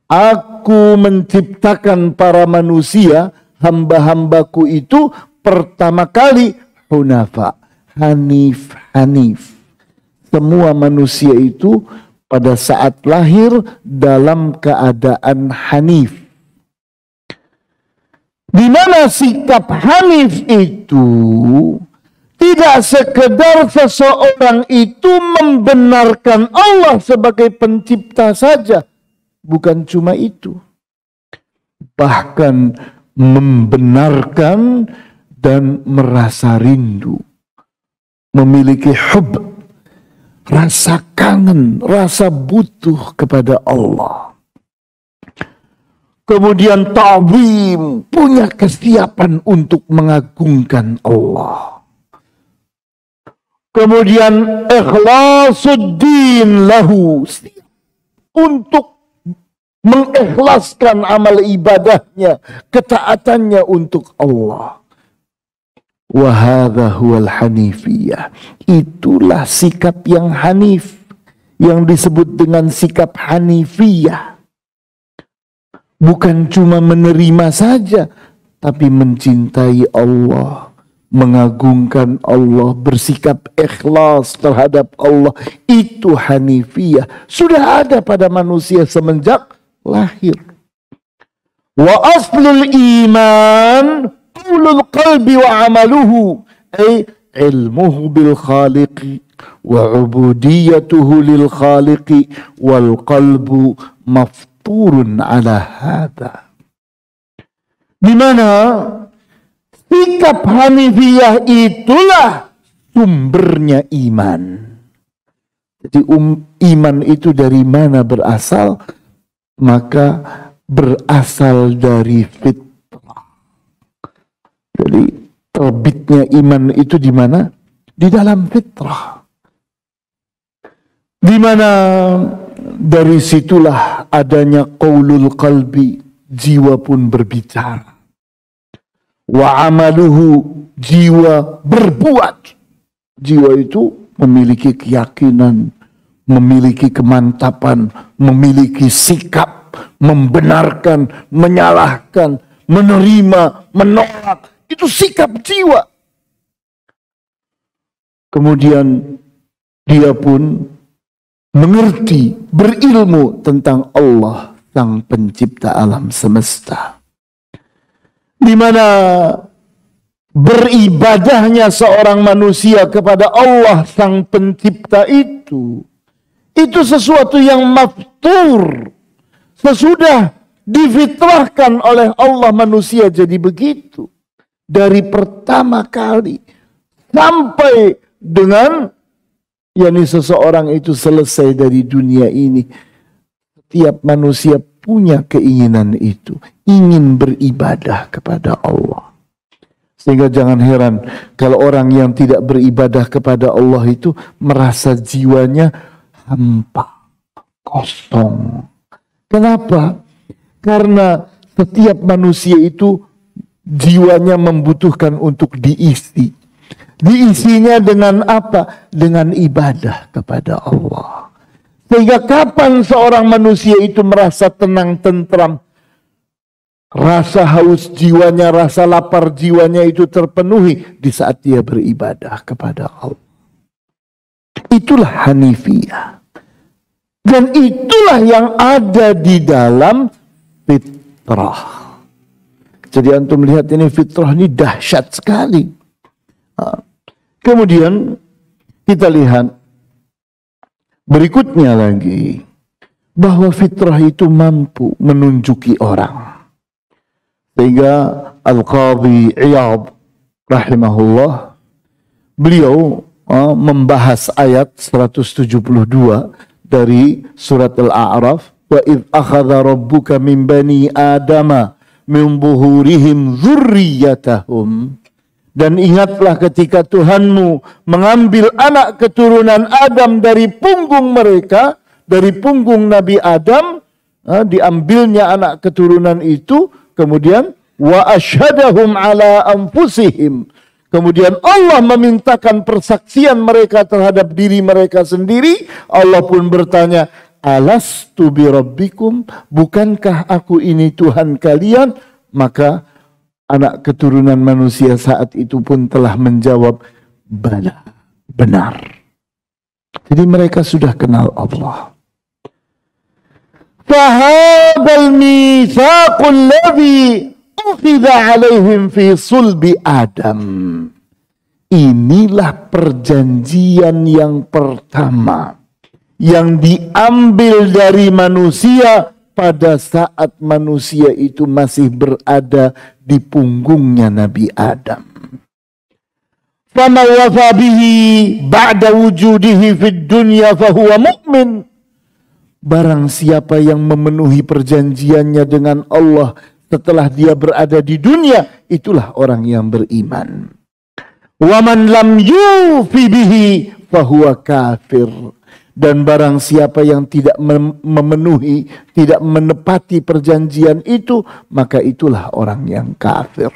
Aku menciptakan para manusia, hamba-hambaku itu pertama kali hunafa, hanif. Semua manusia itu pada saat lahir dalam keadaan hanif. Di mana sikap hanif itu tidak sekedar seseorang itu membenarkan Allah sebagai pencipta saja. Bukan cuma itu. Bahkan membenarkan dan merasa rindu. Memiliki hub, rasa kangen, rasa butuh kepada Allah. Kemudian ta'zim, punya kesiapan untuk mengagungkan Allah. Kemudian ikhlasuddin lahu, untuk mengikhlaskan amal ibadahnya, ketaatannya untuk Allah. Wa hadza huwal hanifiyah. Itulah sikap yang hanif, yang disebut dengan sikap hanifiyah. Bukan cuma menerima saja, tapi mencintai Allah, mengagungkan Allah, bersikap ikhlas terhadap Allah. Itu hanifiyah. Sudah ada pada manusia semenjak lahir. Wa aslul iman qaulul qalbi wa amaluhu, ay ilmuhu bil khaliqi wa ubudiyatuhu lil khaliqi wal qalbu mafturun ala hadha. Di mana sikap hanifiyah itulah sumbernya iman. Jadi iman itu dari mana berasal? Maka berasal dari fitrah. Jadi terbitnya iman itu di mana? Di dalam fitrah. Di mana dari situlah adanya qaulul qalbi, jiwa pun berbicara. Wa amaluhu, jiwa berbuat. Jiwa itu memiliki keyakinan, memiliki kemantapan, memiliki sikap, membenarkan, menyalahkan, menerima, menolak. Itu sikap jiwa. Kemudian dia pun mengerti, berilmu tentang Allah, Sang Pencipta alam semesta. Di mana beribadahnya seorang manusia kepada Allah, Sang Pencipta itu sesuatu yang maftur. Sesudah difitrahkan oleh Allah, manusia jadi begitu. Dari pertama kali sampai dengan seseorang itu selesai dari dunia ini. Setiap manusia punya keinginan itu, ingin beribadah kepada Allah. Sehingga jangan heran kalau orang yang tidak beribadah kepada Allah itu merasa jiwanya hampa, kosong. Kenapa? Karena setiap manusia itu jiwanya membutuhkan untuk diisi. Diisinya dengan apa? Dengan ibadah kepada Allah. Sehingga kapan seorang manusia itu merasa tenang, tentram, rasa haus jiwanya, rasa lapar jiwanya itu terpenuhi di saat dia beribadah kepada Allah. Itulah hanifiyah. Dan itulah yang ada di dalam fitrah. Jadi antum lihat ini fitrah ini dahsyat sekali. Kemudian kita lihat berikutnya lagi, bahwa fitrah itu mampu menunjuki orang. Sehingga Al-Qadhi Iyad rahimahullah, beliau membahas ayat 172 dari surat Al-A'raf, wa idh akhadha rabbuka min bani adama min buhurihim dzurriyyatahum. Dan ingatlah ketika Tuhanmu mengambil anak keturunan Adam dari punggung mereka, dari punggung Nabi Adam, diambilnya anak keturunan itu, kemudian wa asyhadahum ala anfusihim, Kemudian Allah memintakan persaksian mereka terhadap diri mereka sendiri. Allah pun bertanya, alastu birabbikum, bukankah aku ini Tuhan kalian? Maka anak keturunan manusia saat itu pun telah menjawab, bala, benar. Jadi mereka sudah kenal Allah. Fahadal mitsaqul ladzi ukhidha alaihim fi sulbi Adam. Inilah perjanjian yang pertama yang diambil dari manusia pada saat manusia itu masih berada di punggungnya Nabi Adam. Fama wafa bihi ba'da wujudihi fid dunya fahuwa mu'min. Barang siapa yang memenuhi perjanjiannya dengan Allah setelah dia berada di dunia, itulah orang yang beriman. Wa man lam yufi bihi fahuwa kafir. Dan barang siapa yang tidak memenuhi, tidak menepati perjanjian itu, maka itulah orang yang kafir.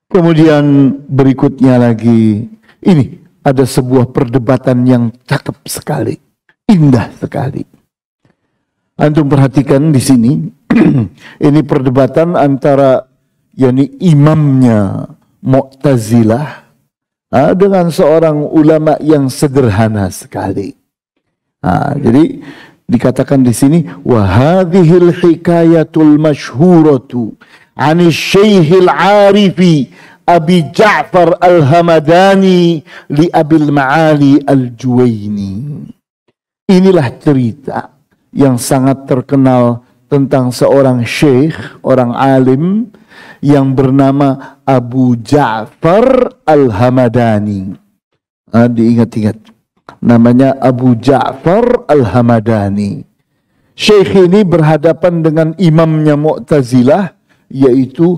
Kemudian berikutnya lagi, ini ada sebuah perdebatan yang cakep sekali, indah sekali. Antum perhatikan di sini, ini perdebatan antara imamnya Mu'tazilah dengan seorang ulama yang sederhana sekali. Jadi dikatakan di sini, wa hadhil hikayatul masyhuratu 'ani Syekhil 'Arifi Abi Ja'far Al-Hamadani li Abil Ma'ali Al-Juwaini. Inilah cerita yang sangat terkenal tentang seorang syekh, orang alim yang bernama Abu Ja'far Al-Hamadani. Diingat-ingat, namanya Abu Ja'far Al-Hamadani. Syekh ini berhadapan dengan imamnya Mu'tazilah, yaitu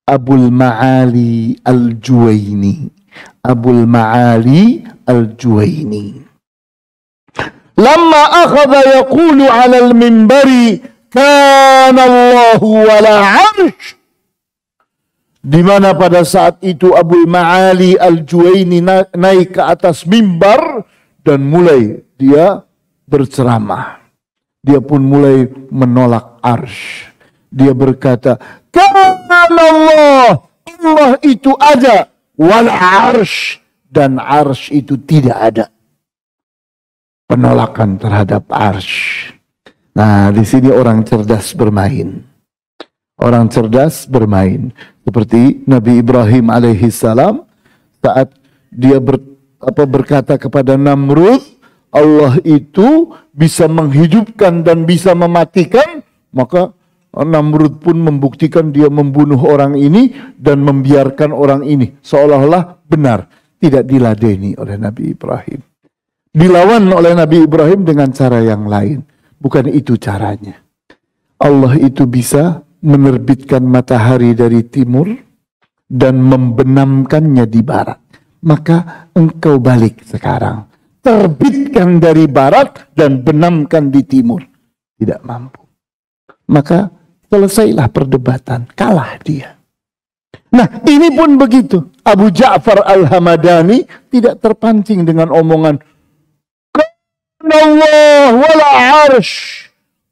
Abul Ma'ali Al-Juwaini. Abul Ma'ali Al-Juwaini. Lama akhadha yaqulu 'ala al-minbari kana Allahu wala 'arsh. Di mana pada saat itu Abul Ma'ali Al-Juwaini naik ke atas mimbar dan mulai dia berceramah. Dia pun mulai menolak arsy. Dia berkata, "Kana Allah, Allah itu ada, wal arsy, dan arsy itu tidak ada." Penolakan terhadap arsy. Nah, di sini orang cerdas bermain. Orang cerdas bermain. Seperti Nabi Ibrahim alaihissalam saat dia berkata kepada Namrud, Allah itu bisa menghidupkan dan bisa mematikan, maka Namrud pun membuktikan dia membunuh orang ini dan membiarkan orang ini seolah-olah benar, tidak diladeni oleh Nabi Ibrahim. Dilawan oleh Nabi Ibrahim dengan cara yang lain. Bukan itu caranya. Allah itu bisa menerbitkan matahari dari timur dan membenamkannya di barat. Maka engkau balik sekarang. Terbitkan dari barat dan benamkan di timur. Tidak mampu. Maka selesailah perdebatan. Kalah dia. Nah, ini pun begitu. Abu Ja'far Al-Hamadani tidak terpancing dengan omongan Allah wala arsh.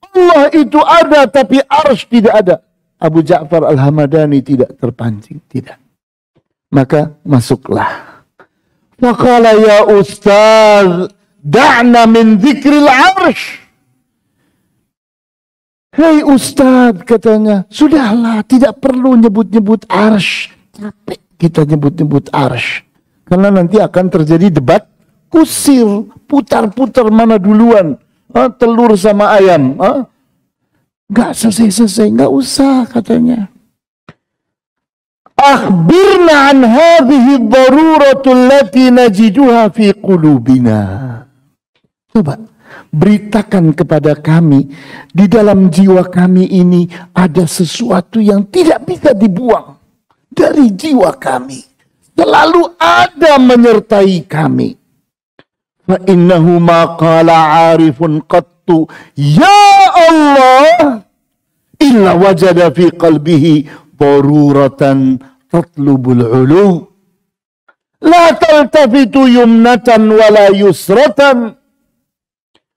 Allah itu ada tapi arsh tidak ada. Abu Ja'far Al-Hamadani tidak terpancing, tidak. Maka masuklah. Faqala ya ustaz, da'na min dzikril arsh. Hei ustaz, katanya, sudahlah, tidak perlu nyebut-nyebut arsh. Capek kita nyebut-nyebut arsh. Karena nanti akan terjadi debat kusir, putar-putar mana duluan, telur sama ayam. Gak selesai-selesai, gak usah katanya. Akhbirna an hadhihi daruratul lati najiduha fi qulubina. Coba beritakan kepada kami, di dalam jiwa kami ini ada sesuatu yang tidak bisa dibuang dari jiwa kami. Selalu ada menyertai kami. Fa innahu ma qala 'arifun qattu ya Allah illa wajada fi qalbihi daruratan tatlubul ulu. La taltafitu yumnatan wala yusratan.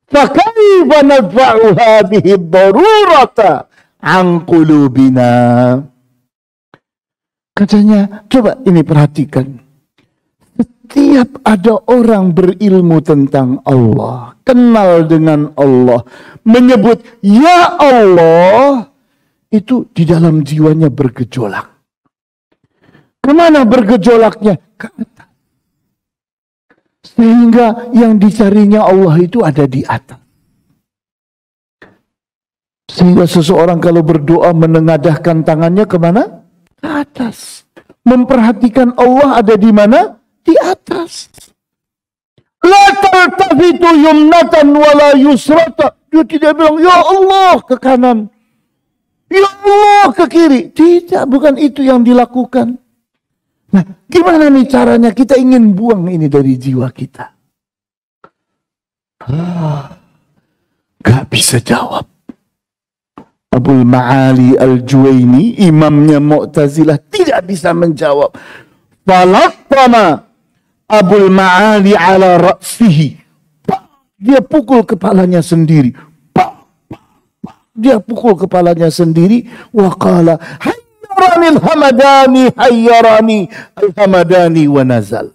Fakaifa nadfa'u hadhihi ad-darurata an qulubina. Katanya, coba ini perhatikan. Setiap ada orang berilmu tentang Allah, kenal dengan Allah, menyebut ya Allah, itu di dalam jiwanya bergejolak. Kemana bergejolaknya? Ke atas. Sehingga yang dicarinya Allah itu ada di atas. Sehingga seseorang kalau berdoa menengadahkan tangannya kemana? Ke atas. Memperhatikan Allah ada di mana? Di atas. La taltafitu yumnatan wala yusrata. Dia tidak bilang, ya Allah ke kanan. Ya Allah ke kiri. Tidak, bukan itu yang dilakukan. Nah, gimana nih caranya kita ingin buang ini dari jiwa kita? Gak bisa jawab. Abul Ma'ali Al-Juwaini, imamnya Mu'tazilah, tidak bisa menjawab. Falattama Abul Ma'ali ala ra'sihi. Dia pukul kepalanya sendiri. Dia pukul kepalanya sendiri. Wa qala hayyarani al-hamadani hayyarani al-hamadani wa nazal.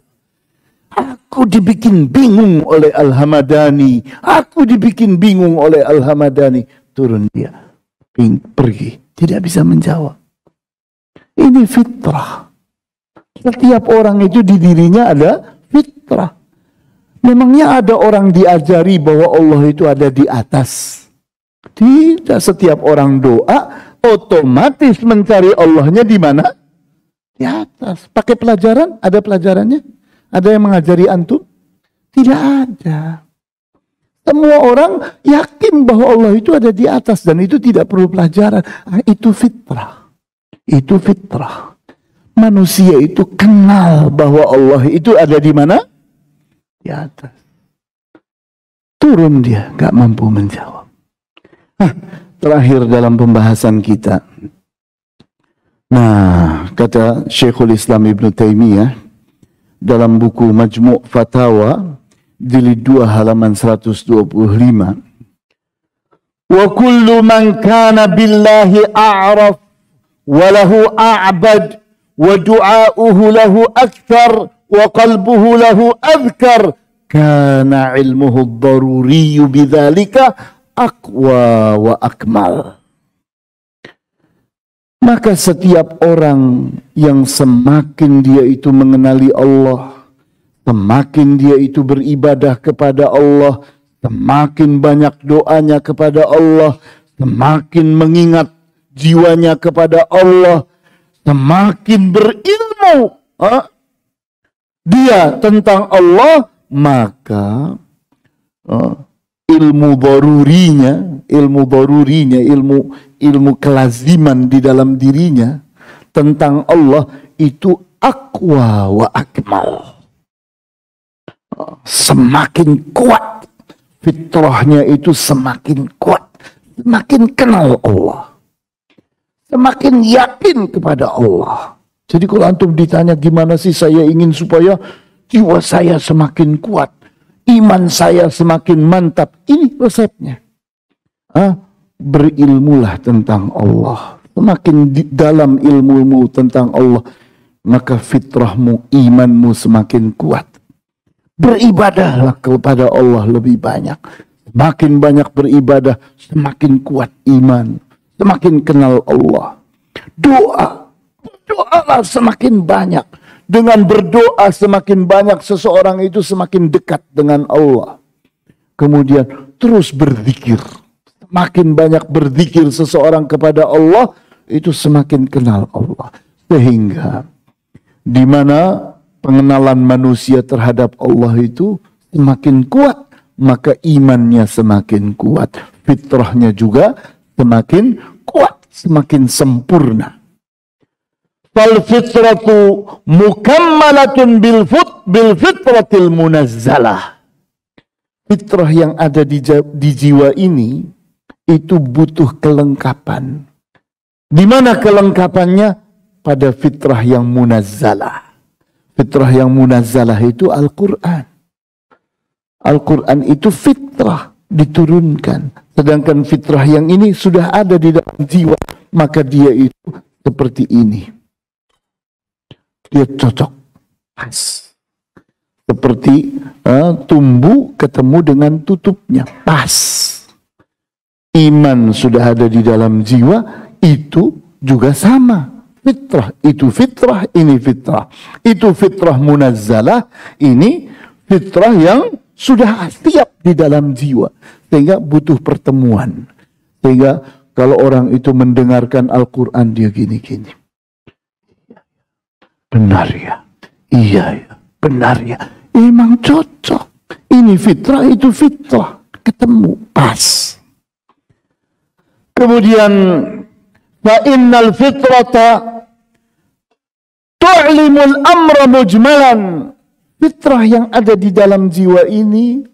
Aku dibikin bingung oleh Al-Hamadani. Aku dibikin bingung oleh Al-Hamadani. Turun dia. Pergi. Tidak bisa menjawab. Ini fitrah. Setiap orang itu di dirinya ada fitrah. Memangnya ada orang diajari bahwa Allah itu ada di atas? Tidak, setiap orang doa otomatis mencari Allahnya di mana? Di atas. Pakai pelajaran? Ada pelajarannya? Ada yang mengajari antum? Tidak ada. Semua orang yakin bahwa Allah itu ada di atas dan itu tidak perlu pelajaran. Itu fitrah. Itu fitrah. Manusia itu kenal bahwa Allah itu ada di mana? Di atas. Turun dia, gak mampu menjawab. Terakhir dalam pembahasan kita. Nah, kata Syekhul Islam Ibn Taimiyah dalam buku Majmu' Fatawa jilid 2 halaman 125. Wa kullu man kana billahi a'raf wa lahu a'bad wa du'a'uhu lahu akthar wa qalbuhu lahu adhkar kana ilmuhu ad-daruri bidzalika aqwa wa akmal. Maka setiap orang yang semakin dia itu mengenali Allah, semakin dia itu beribadah kepada Allah, semakin banyak doanya kepada Allah, semakin mengingat jiwanya kepada Allah, semakin berilmu dia tentang Allah, maka ilmu darurinya, ilmu kelaziman di dalam dirinya tentang Allah itu aqwa wa akmal. Semakin kuat fitrahnya itu, semakin kuat, semakin kenal Allah, semakin yakin kepada Allah. Jadi kalau antum ditanya gimana sih saya ingin supaya jiwa saya semakin kuat, iman saya semakin mantap, ini resepnya. Berilmulah tentang Allah. Semakin dalam ilmumu tentang Allah, maka fitrahmu, imanmu semakin kuat. Beribadahlah kepada Allah lebih banyak. Semakin banyak beribadah, semakin kuat iman, semakin kenal Allah. Doalah semakin banyak. Dengan berdoa semakin banyak seseorang itu semakin dekat dengan Allah. Kemudian terus berzikir. Semakin banyak berzikir seseorang kepada Allah, itu semakin kenal Allah. Sehingga di mana pengenalan manusia terhadap Allah itu semakin kuat, maka imannya semakin kuat. Fitrahnya juga semakin kuat, semakin sempurna. Fal fitratu mukammalatun bil fitratil munazzalah. Fitrah yang ada di jiwa ini itu butuh kelengkapan. Di mana kelengkapannya? pada fitrah yang munazzalah. Fitrah yang munazzalah itu Al-Quran. Al-Quran itu fitrah diturunkan. Sedangkan fitrah yang ini sudah ada di dalam jiwa. Maka dia itu seperti ini. Dia cocok. Pas. Seperti tumbuh ketemu dengan tutupnya. Pas. Iman sudah ada di dalam jiwa. Itu juga sama. Fitrah. Itu fitrah. Ini fitrah. Itu fitrah munazzalah. Ini fitrah yang sudah siap di dalam jiwa. Sehingga butuh pertemuan. Sehingga kalau orang itu mendengarkan Al-Quran, dia gini-gini. Benar ya? Iya ya. Benar ya? Emang cocok. Ini fitrah, itu fitrah. Ketemu. Pas. Kemudian, fa'innal fitrata tu'limul amra mujmalan. Fitrah yang ada di dalam jiwa ini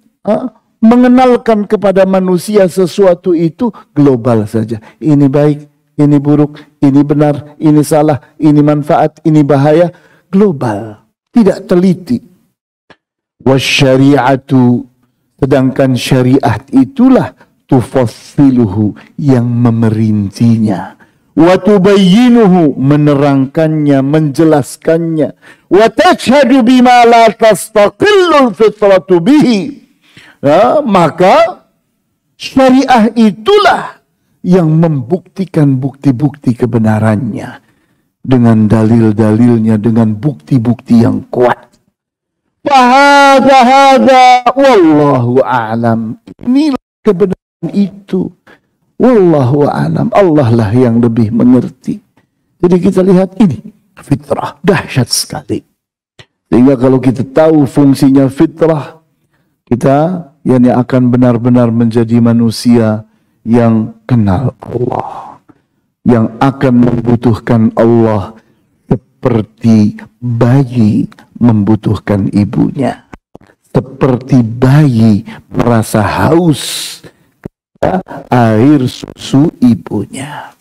mengenalkan kepada manusia sesuatu itu global saja. Ini baik, ini buruk, ini benar, ini salah, ini manfaat, ini bahaya. Global, tidak teliti. Wasyari'atu, sedangkan syariat itulah tufassiluhu, yang memerincinya. Wa tubayyinuhu, menerangkannya, menjelaskannya. Wa tashhadu bima la tastaqillul fitratu bihi. Maka syariah itulah yang membuktikan bukti-bukti kebenarannya. Dengan dalil-dalilnya, dengan bukti-bukti yang kuat. Fahadha wallahu a'lam. Inilah kebenaran itu. Wallahu a'lam. Allah lah yang lebih mengerti. Jadi kita lihat ini. Fitrah. Dahsyat sekali. Sehingga kalau kita tahu fungsinya fitrah, kita yang akan benar-benar menjadi manusia yang kenal Allah. Yang akan membutuhkan Allah seperti bayi membutuhkan ibunya. Seperti bayi merasa haus air susu ibunya.